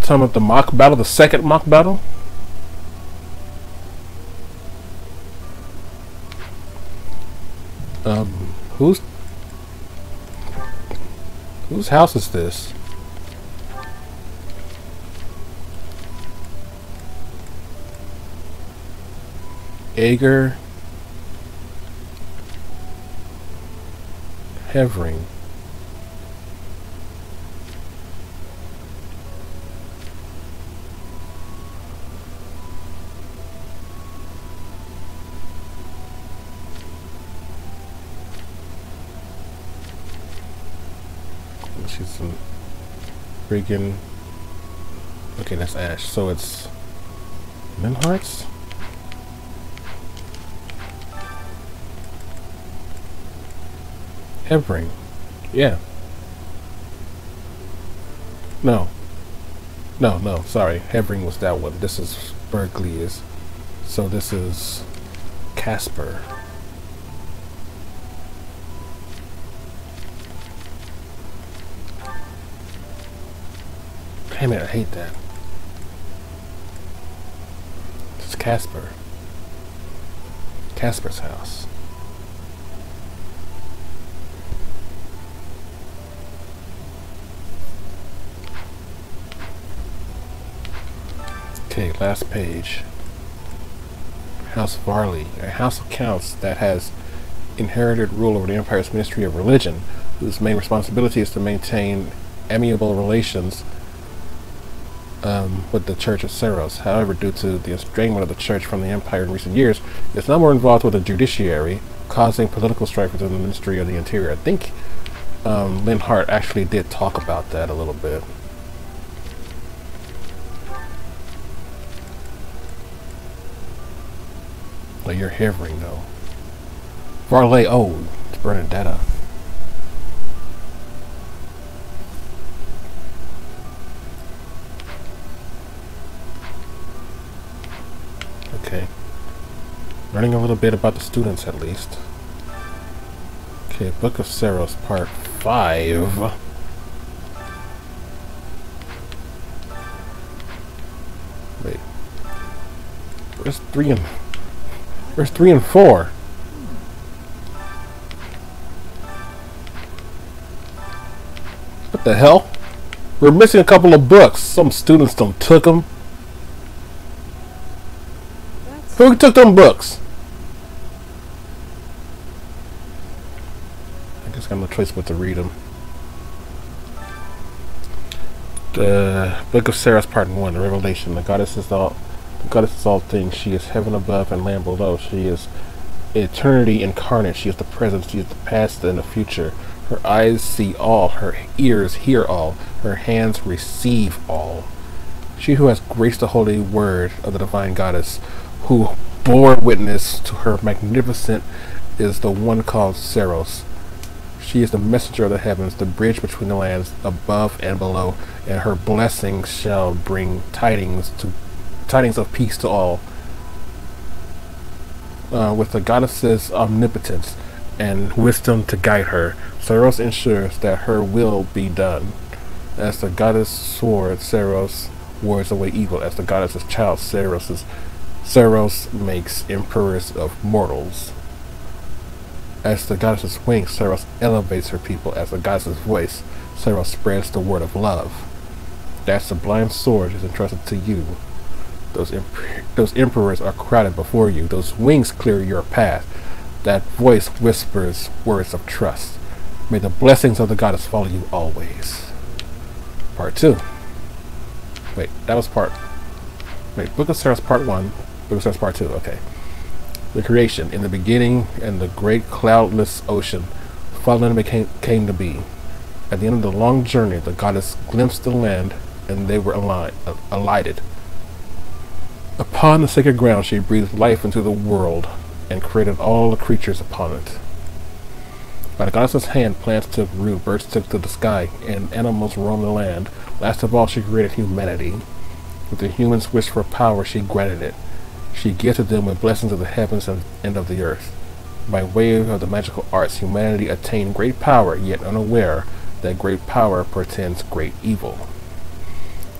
Talking about the mock battle, the second mock battle? Whose house is this? Ager Hevering. She's some friggin'... Okay, that's Ash. So it's Minhart's? Hevering. Yeah. No, sorry. Hevering was that one. This is Berkeley's. So this is Casper. Damn it, I hate that. It's Casper. Casper's house. Okay, last page. House Varley, a house of counts that has inherited rule over the Empire's Ministry of Religion, whose main responsibility is to maintain amiable relations with the Church of Ceros. However, due to the estrangement of the Church from the Empire in recent years, it's now more involved with the judiciary, causing political strife within the Ministry of the Interior. I think Lynn Hart actually did talk about that a little bit. Oh, you're Hevering though. Varley, oh, it's Bernadetta. Okay. Learning a little bit about the students at least. Okay, Book of Ceros, Part 5. Wait. Where's 3 and 4? What the hell? We're missing a couple of books. Some students don't took them. Who took them books? I guess I got no choice but to read them. The Book of Ceros, Part 1, the Revelation. The goddess is all things. She is heaven above and land below. She is eternity incarnate. She is the present. She is the past and the future. Her eyes see all. Her ears hear all. Her hands receive all. She who has graced the holy word of the divine goddess, who bore witness to her magnificent, is the one called Ceros. She is the messenger of the heavens, the bridge between the lands above and below, and her blessings shall bring tidings of peace to all. With the goddess's omnipotence and wisdom to guide her, Ceros ensures that her will be done. As the goddess sword, Ceros wards away evil. As the goddess's child, Ceros makes emperors of mortals. As the goddess's wings, Ceros elevates her people. As the goddess's voice, Ceros spreads the word of love. That sublime sword is entrusted to you. Those emperors are crowded before you. Those wings clear your path. That voice whispers words of trust. May the blessings of the goddess follow you always. Part 2. Wait, that was part... Wait, Book of Stars Part 1, Book of Stars Part 2, okay. The creation. In the beginning, and the great cloudless ocean, Fodlan came to be. At the end of the long journey, the goddess glimpsed the land, and they were alighted. Upon the sacred ground, she breathed life into the world, and created all the creatures upon it. By the goddess's hand, plants took root, birds took to the sky, and animals roamed the land. Last of all, she created humanity. With the humans' wish for power, she granted it. She gifted them with blessings of the heavens and of the earth. By way of the magical arts, humanity attained great power, yet unaware that great power portends great evil.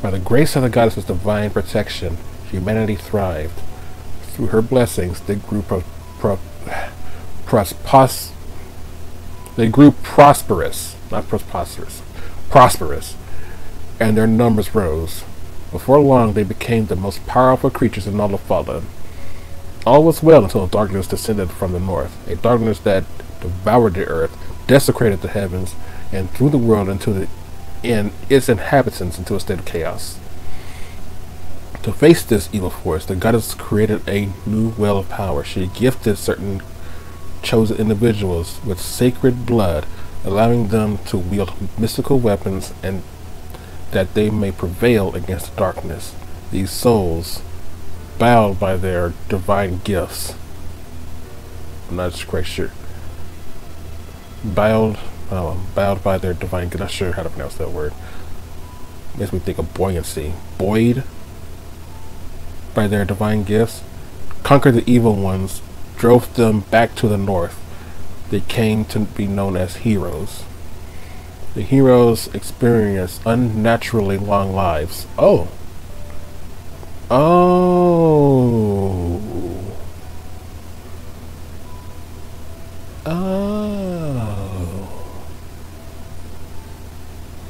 By the grace of the goddess's divine protection, humanity thrived. Through her blessings, they grew prosperous, not prosperous, and their numbers rose. Before long, they became the most powerful creatures in all of Fodlan. All was well until darkness descended from the north, a darkness that devoured the earth, desecrated the heavens, and threw the world and its inhabitants into a state of chaos. To face this evil force, the goddess created a new well of power. She gifted certain chosen individuals with sacred blood, allowing them to wield mystical weapons and that they may prevail against the darkness. These souls, bowed by their divine gifts, I'm not quite sure, bowed by their divine gifts, not sure how to pronounce that word, makes me think of buoyancy, buoyed by their divine gifts, conquered the evil ones, drove them back to the north. They came to be known as heroes. The heroes experienced unnaturally long lives. Oh.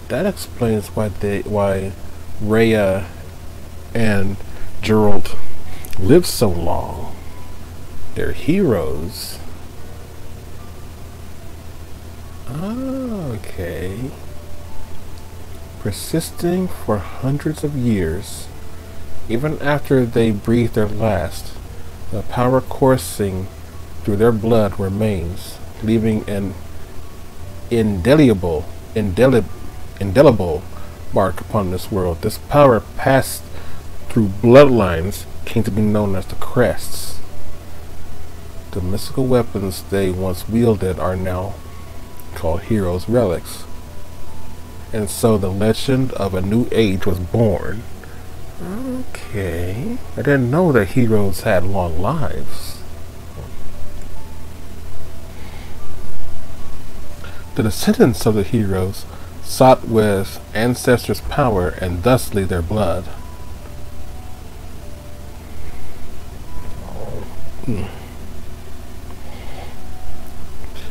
That explains why Rhea and Gerald lived so long. They're heroes. Okay. Persisting for hundreds of years, even after they breathe their last, the power coursing through their blood remains, leaving an indelible mark upon this world. This power passed through bloodlines came to be known as the crests. The mystical weapons they once wielded are now called heroes' relics. And so the legend of a new age was born. Okay. I didn't know that heroes had long lives. The descendants of the heroes sought with ancestors' power and thusly their blood.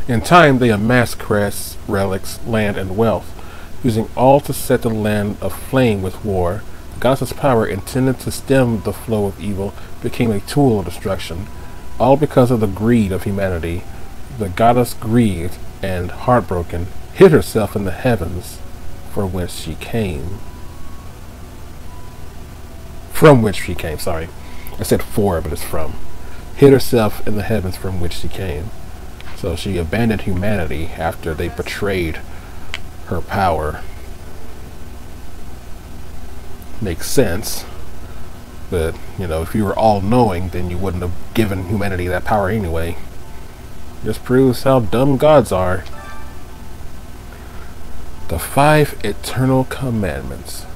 In time, they amassed crests, relics, land, and wealth, using all to set the land aflame with war. The goddess's power, intended to stem the flow of evil, became a tool of destruction, all because of the greed of humanity. The goddess grieved and, heartbroken, hid herself in the heavens, from which she came. Sorry. I said for, but it's from. Hid herself in the heavens from which she came. So she abandoned humanity after they betrayed her power. Makes sense. But, you know, if you were all-knowing, then you wouldn't have given humanity that power anyway. Just proves how dumb gods are. The 5 eternal commandments.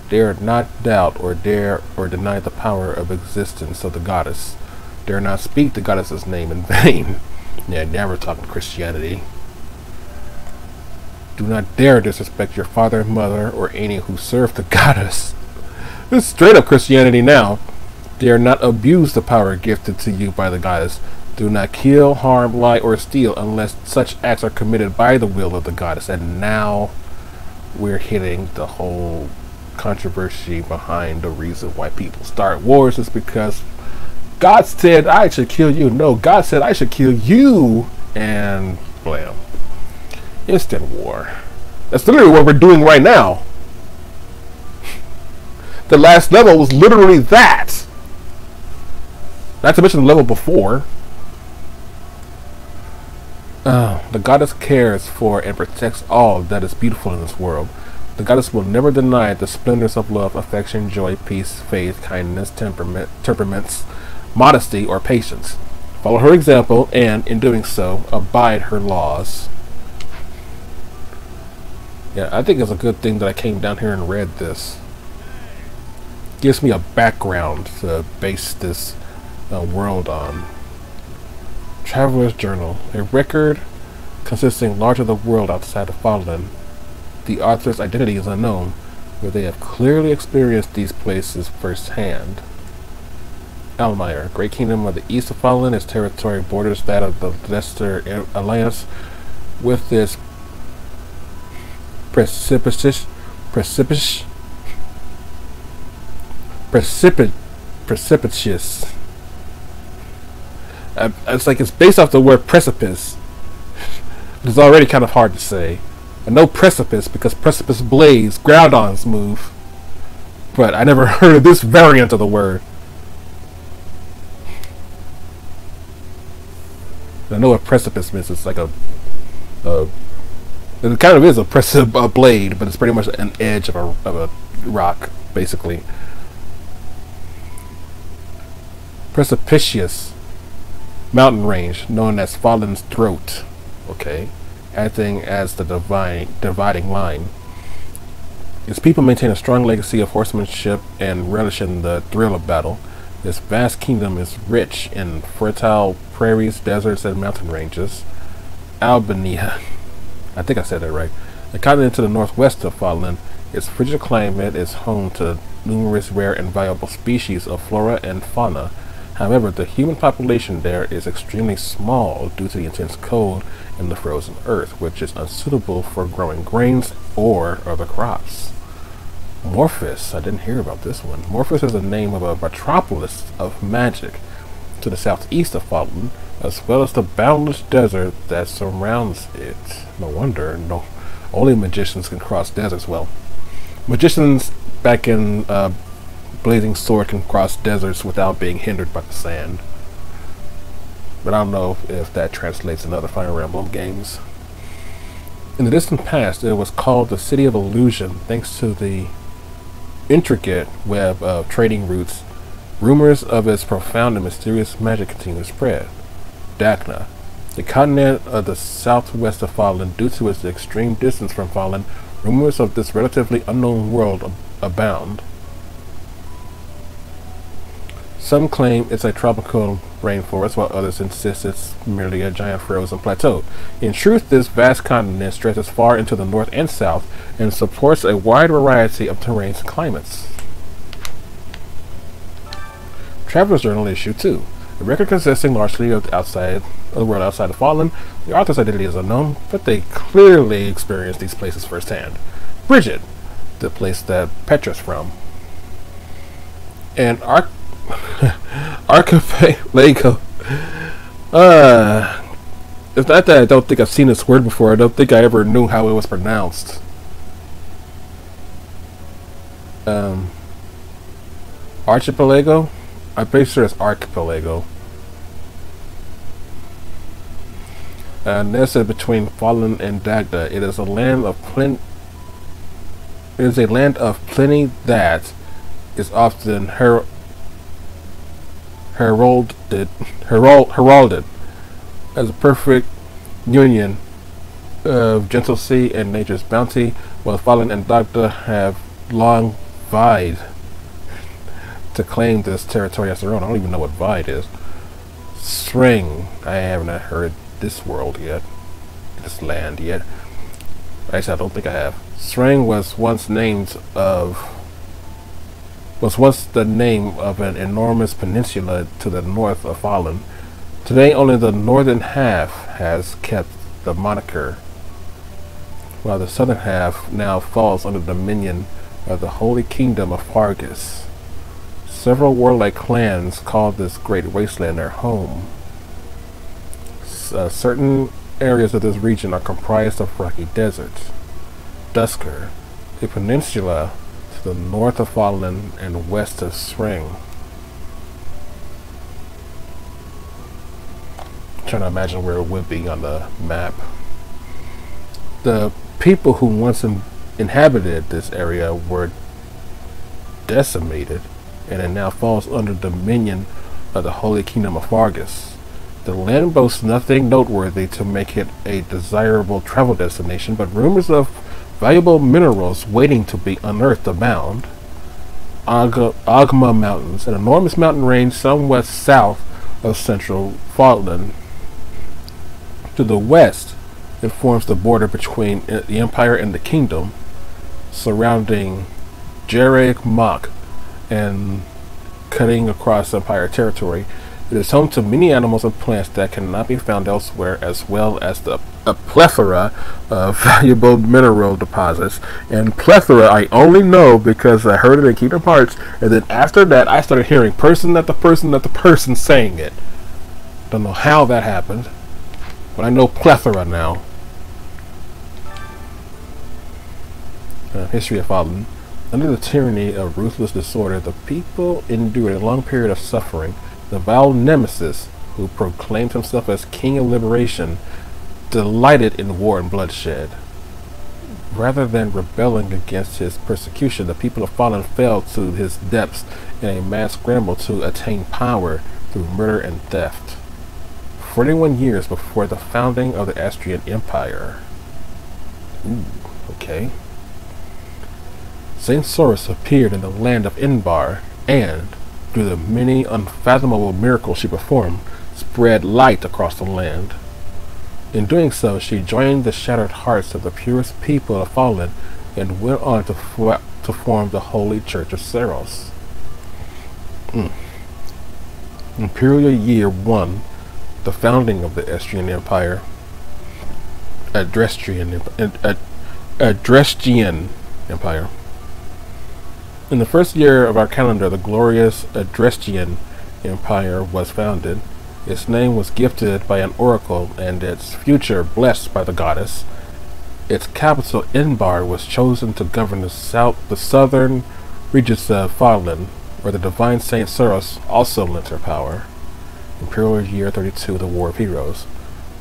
Dare not doubt or deny the power of existence of the goddess. Dare not speak the goddess's name in vain. Yeah, never talking Christianity. Do not dare disrespect your father and mother or any who serve the goddess. This is straight up Christianity now. Dare not abuse the power gifted to you by the goddess. Do not kill, harm, lie, or steal unless such acts are committed by the will of the goddess. And now we're hitting the whole controversy behind the reason why people start wars is because God said I should kill you. No, God said I should kill you. And blam. Instant war. That's literally what we're doing right now. The last level was literally that. Not to mention the level before. The goddess cares for and protects all that is beautiful in this world. The goddess will never deny the splendors of love, affection, joy, peace, faith, kindness, temperaments, modesty, or patience. Follow her example, and in doing so, abide her laws. Yeah, I think it's a good thing that I came down here and read this. Gives me a background to base this world on. Traveler's Journal, a record consisting largely of the world outside of Fodlan. The author's identity is unknown, but they have clearly experienced these places firsthand. Almire, Great Kingdom of the East of Fodlan, its territory borders that of the Leicester Alliance with its precipitous it's like it's based off the word precipice. It's already kind of hard to say. I know precipice because precipice blaze, ground-ons move. But I never heard of this variant of the word. I know what precipice means. It's like it kind of is a blade, but it's pretty much an edge of a rock, basically. Precipitous mountain range, known as Fodlan's Throat. Okay, acting as the dividing line. Its people maintain a strong legacy of horsemanship and relish in the thrill of battle. This vast kingdom is rich in fertile prairies, deserts, and mountain ranges. Albania, I think I said that right. The continent to the northwest of Fodlan, its frigid climate is home to numerous rare and valuable species of flora and fauna. However, the human population there is extremely small due to the intense cold in the frozen earth, which is unsuitable for growing grains or other crops. Morphus, I didn't hear about this one. Morphus is the name of a metropolis of magic to the southeast of Fodlan, as well as the boundless desert that surrounds it. No wonder only magicians can cross deserts. Well, magicians back in Blazing Sword can cross deserts without being hindered by the sand. But I don't know if that translates in other Fire Emblem games. In the distant past, it was called the City of Illusion, thanks to the intricate web of trading routes. Rumors of its profound and mysterious magic continue to spread. Dakna, the continent of the southwest of Fodlan, due to its extreme distance from Fodlan, rumors of this relatively unknown world abound. Some claim it's a tropical rainforest, while others insist it's merely a giant frozen plateau. In truth, this vast continent stretches far into the north and south and supports a wide variety of terrains and climates. Traveler's Journal Issue 2. A record consisting largely of the world outside of Fodlan. The author's identity is unknown, but they clearly experienced these places firsthand. Bridget, the place that Petra's from. And Archipelago. It's not that I don't think I've seen this word before. I don't think I ever knew how it was pronounced. Archipelago? I'm pretty sure it's Archipelago. Nested between Fodlan and Dagda, it is a land of plenty. It is a land of plenty that is often heralded as a perfect union of gentle sea and nature's bounty, while Fodlan and Dagda have long vied to claim this territory as their own. I don't even know what vied is. String, I haven't heard this world yet, this land yet. Actually, I don't think I have. String was once the name of an enormous peninsula to the north of Fodlan. Today, only the northern half has kept the moniker, while the southern half now falls under the dominion of the Holy Kingdom of Fargus. Several warlike clans call this great wasteland their home. Certain areas of this region are comprised of rocky deserts. Dusker, a peninsula to the north of Fodlan and west of Spring. I'm trying to imagine where it would be on the map. The people who once inhabited this area were decimated, and it now falls under the dominion of the Holy Kingdom of Argus. The land boasts nothing noteworthy to make it a desirable travel destination, but rumors of valuable minerals waiting to be unearthed abound. Agma Mountains, an enormous mountain range somewhat south of central Fodlan. To the west, it forms the border between the Empire and the Kingdom, surrounding Jarek Mach and cutting across Empire territory. It is home to many animals and plants that cannot be found elsewhere, as well as a plethora of valuable mineral deposits. And plethora I only know because I heard it in Kingdom Hearts, and then after that I started hearing person after person after person saying it. Don't know how that happened, but I know plethora now. History of Fodlan. Under the tyranny of ruthless disorder, the people endured a long period of suffering. The vile Nemesis, who proclaimed himself as King of Liberation, delighted in war and bloodshed. Rather than rebelling against his persecution, the people of Fodlan fell to his depths in a mad scramble to attain power through murder and theft. 41 years before the founding of the Astrian Empire. Ooh, okay. Saint Soros appeared in the land of Inbar and, through the many unfathomable miracles she performed, spread light across the land. In doing so, she joined the shattered hearts of the purest people of Fodlan and went on to form the Holy Church of Saros. Imperial Year 1, the founding of the Astrian Empire. Adrestrian Empire. In the first year of our calendar, the glorious Adrestrian Empire was founded. Its name was gifted by an oracle, and its future blessed by the goddess. Its capital, Inbar, was chosen to govern the southern regions of Fodlan, where the divine Saint Soros also lent her power. Imperial Year 32, the War of Heroes.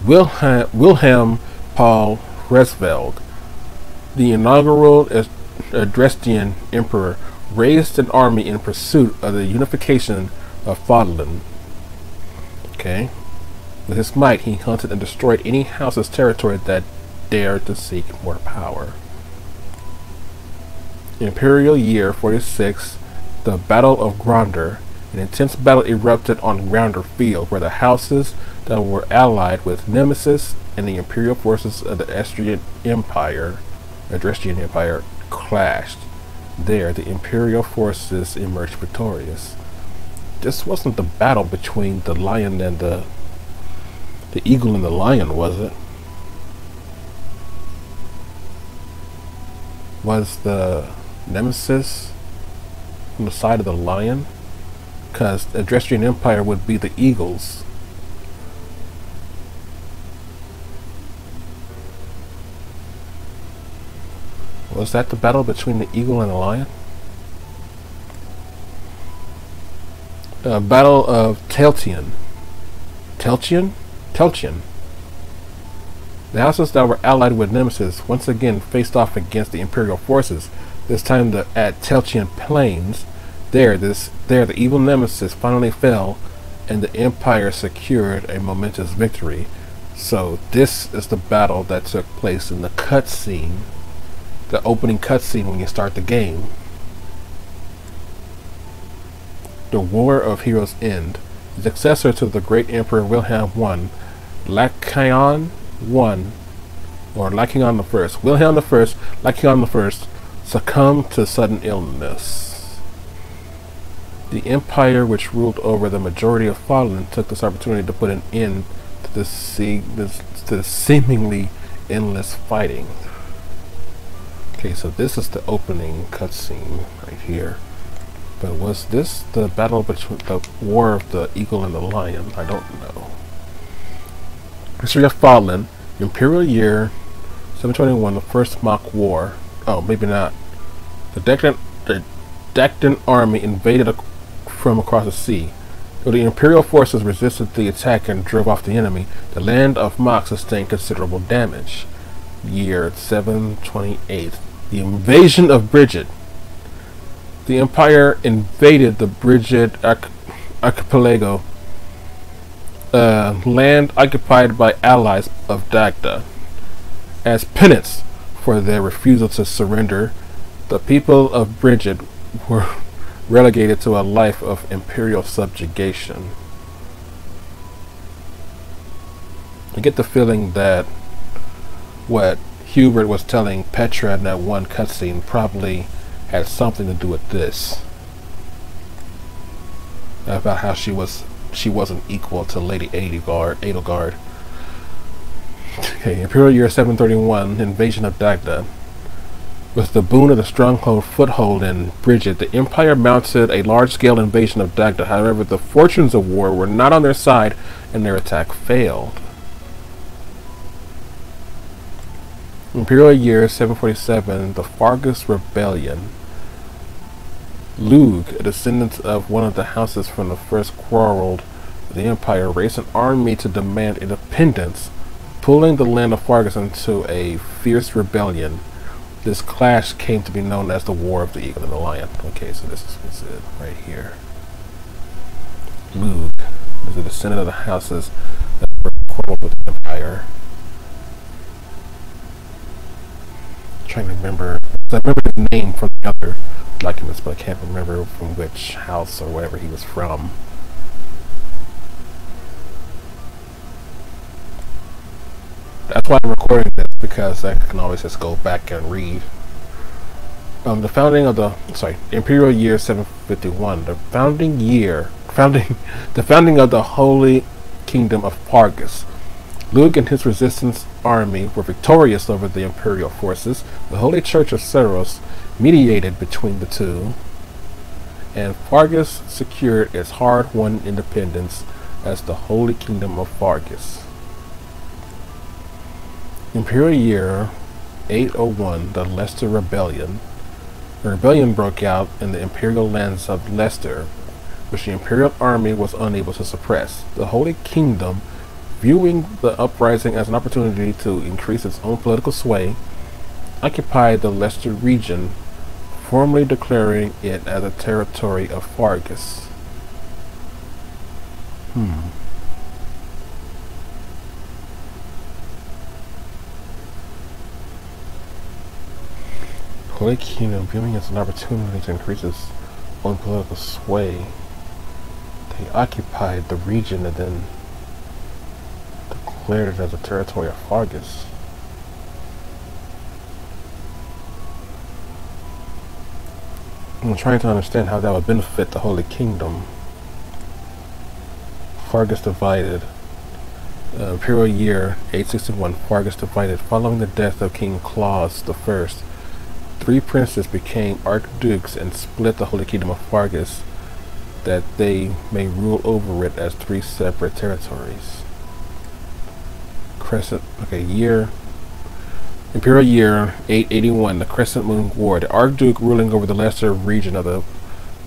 Wilhelm Paul Resveld, the inaugural Adrestrian Emperor, raised an army in pursuit of the unification of Fodlan. Okay. With his might, he hunted and destroyed any house's territory that dared to seek more power. Imperial Year 46, the Battle of Gronder. An intense battle erupted on Gronder Field, where the houses that were allied with Nemesis and the imperial forces of the Adrestrian Empire clashed. There, the imperial forces emerged victorious. This wasn't the battle between the lion and the eagle and the lion, was it? Was the Nemesis on the side of the lion? Because the Adrestrian Empire would be the eagles. Was that the battle between the eagle and the lion? Battle of Teltian. Teltian? The houses that were allied with Nemesis once again faced off against the Imperial forces, this time at Teltian Plains. There, the evil Nemesis finally fell, and the Empire secured a momentous victory. So this is the battle that took place in the cutscene, the opening cutscene when you start the game. The War of Heroes End, the successor to the great Emperor Wilhelm I, Lachion I, succumbed to sudden illness. The empire, which ruled over the majority of Fodlan, took this opportunity to put an end to the seemingly endless fighting. Okay, so this is the opening cutscene right here. But was this the battle between the War of the Eagle and the Lion? I don't know. History of Fodlan, Imperial Year 721, the First Mock War. Oh, maybe not. The decadent the Daktan army invaded from across the sea. Though the Imperial forces resisted the attack and drove off the enemy, the land of Mok sustained considerable damage. Year 728. The invasion of Brigid. The Empire invaded the Brigid archipelago, land occupied by allies of Dagda. As penance for their refusal to surrender, the people of Brigid were relegated to a life of imperial subjugation. I get the feeling that what Hubert was telling Petra in that one cutscene probably had something to do with this. About how she wasn't equal to Lady Edelgard. Okay, Imperial Year 731, Invasion of Dagda. With the boon of the stronghold foothold in Brigid, the Empire mounted a large-scale invasion of Dagda. However, the fortunes of war were not on their side, and their attack failed. Imperial Year 747, the Fargus Rebellion. Lug, a descendant of one of the houses from the first quarrel of the Empire, raised an army to demand independence, pulling the land of Fargus into a fierce rebellion. This clash came to be known as the War of the Eagle and the Lion. Okay, so this is it right here. Lug is a descendant of the houses that were quarreled with the Empire. I'm trying to remember. I remember his name from the other documents, but I can't remember from which house or wherever he was from. That's why I'm recording this, because I can always just go back and read. The founding of the Imperial Year 751, the founding of the Holy Kingdom of Fargus. Lug and his resistance army were victorious over the Imperial forces. The Holy Church of Seros mediated between the two, and Fargus secured its hard-won independence as the Holy Kingdom of Fargus. Imperial Year 801, the Leicester Rebellion. A rebellion broke out in the imperial lands of Leicester, which the Imperial army was unable to suppress. The Holy Kingdom, viewing the uprising as an opportunity to increase its own political sway, occupied the Leicester region, formally declaring it as a territory of Fargus. Holy Kingdom, viewing it as an opportunity to increase its own political sway, they occupied the region and then declared it as a territory of Fargus. I'm trying to understand how that would benefit the Holy Kingdom. Fargus divided. Imperial Year 861, Fargus divided. Following the death of King Claus I, 3 princes became archdukes and split the Holy Kingdom of Fargus, that they may rule over it as 3 separate territories. Imperial Year 881, the Crescent Moon War. The Archduke ruling over the Leicester region of the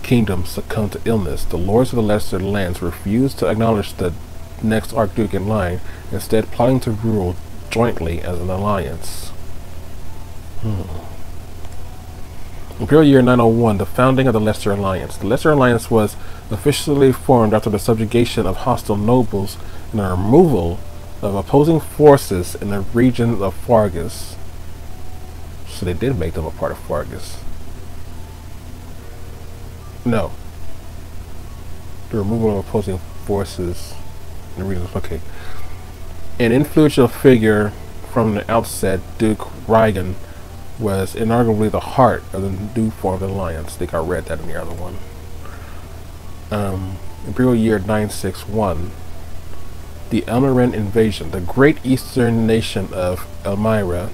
kingdom succumbed to illness. The lords of the Leicester lands refused to acknowledge the next Archduke in line, instead plotting to rule jointly as an alliance. Imperial Year 901, the founding of the Leicester Alliance. The Leicester Alliance was officially formed after the subjugation of hostile nobles and the removal of opposing forces in the region of Fargus. So they did make them a part of Fargus. No. The removal of opposing forces in the region. Okay. An influential figure from the outset, Duke Regan, was inarguably the heart of the new form of the alliance. I think I read that in the other one. Imperial Year 961, the Elmiran invasion. The great eastern nation of Almyra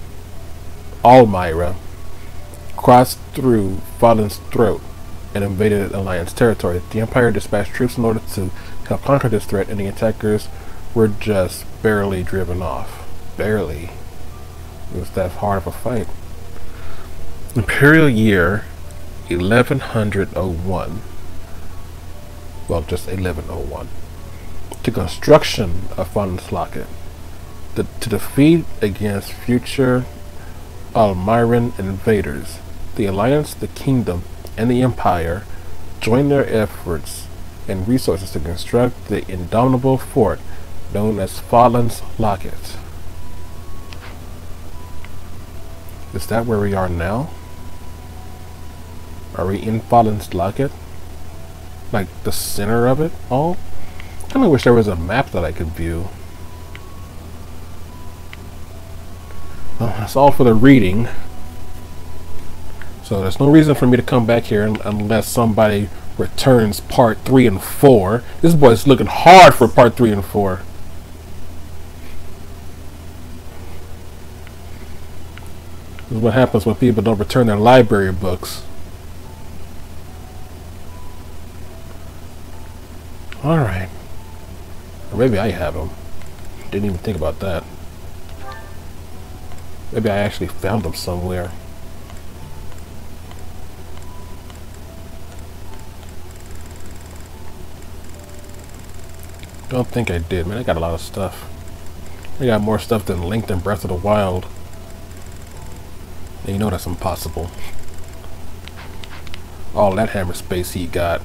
crossed through Fodlan's throat and invaded Alliance territory. The Empire dispatched troops in order to help conquer this threat, and the attackers were just barely driven off. Barely. It was that hard of a fight. Imperial Year 1101. Well, just 1101. To construction of Fodlan's Locket. To defeat against future Almiran invaders, the Alliance, the Kingdom, and the Empire join their efforts and resources to construct the indomitable fort known as Fodlan's Locket. Is that where we are now? Are we in Fodlan's Locket? Like the center of it all? I kind of wish there was a map that I could view. Well, that's all for the reading. So there's no reason for me to come back here unless somebody returns part 3 and 4. This boy's looking hard for part 3 and 4. This is what happens when people don't return their library books. Alright. Or maybe I have them. Didn't even think about that. Maybe I actually found them somewhere. Don't think I did. Man, I got a lot of stuff. I got more stuff than Link and Breath of the Wild. And you know that's impossible. All that hammer space he got.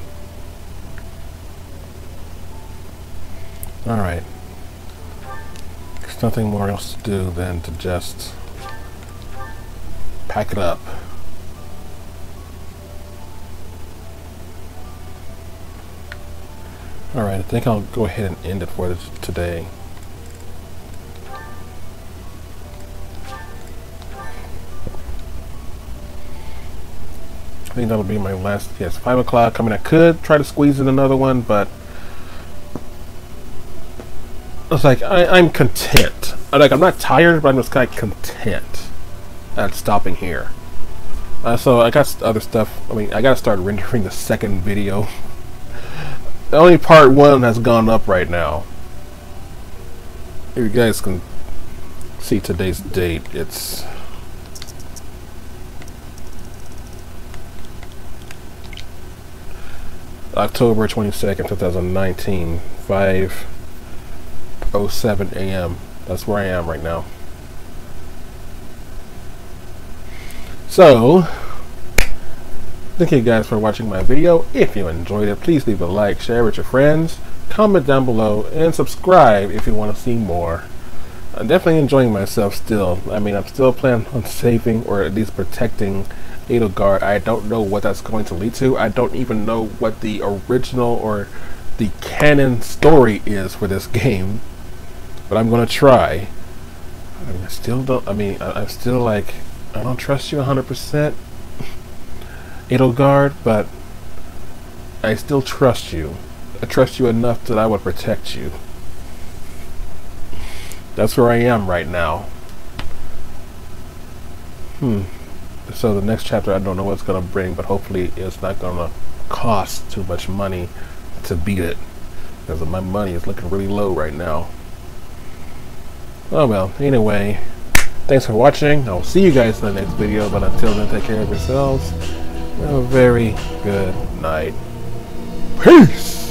Alright. There's nothing more else to do than to just pack it up. Alright, I think I'll go ahead and end it for today. I think that'll be my last, yes, 5 o'clock. I mean, I could try to squeeze in another one, but it's like, I'm content. I'm not tired, but I'm just kind of content at stopping here. So I got other stuff. I mean, I got to start rendering the second video. Only part 1 has gone up right now. If you guys can see today's date, it's October 22nd, 2019, 5:07 a.m. That's where I am right now. So, thank you guys for watching my video. If you enjoyed it, please leave a like, share with your friends, comment down below, and subscribe if you want to see more. I'm definitely enjoying myself still. I mean, I'm still planning on saving, or at least protecting, Edelgard. I don't know what that's going to lead to. I don't even know what the original or the canon story is for this game, but I'm going to try. I mean, I still don't, I mean, I'm still like, I don't trust you 100%, Edelgard, but I still trust you. I trust you enough that I would protect you. That's where I am right now. So the next chapter, I don't know what it's going to bring, but hopefully it's not going to cost too much money to beat it, because my money is looking really low right now. Oh well, anyway, thanks for watching. I'll see you guys in the next video, but until then, take care of yourselves. Have a very good night. Peace!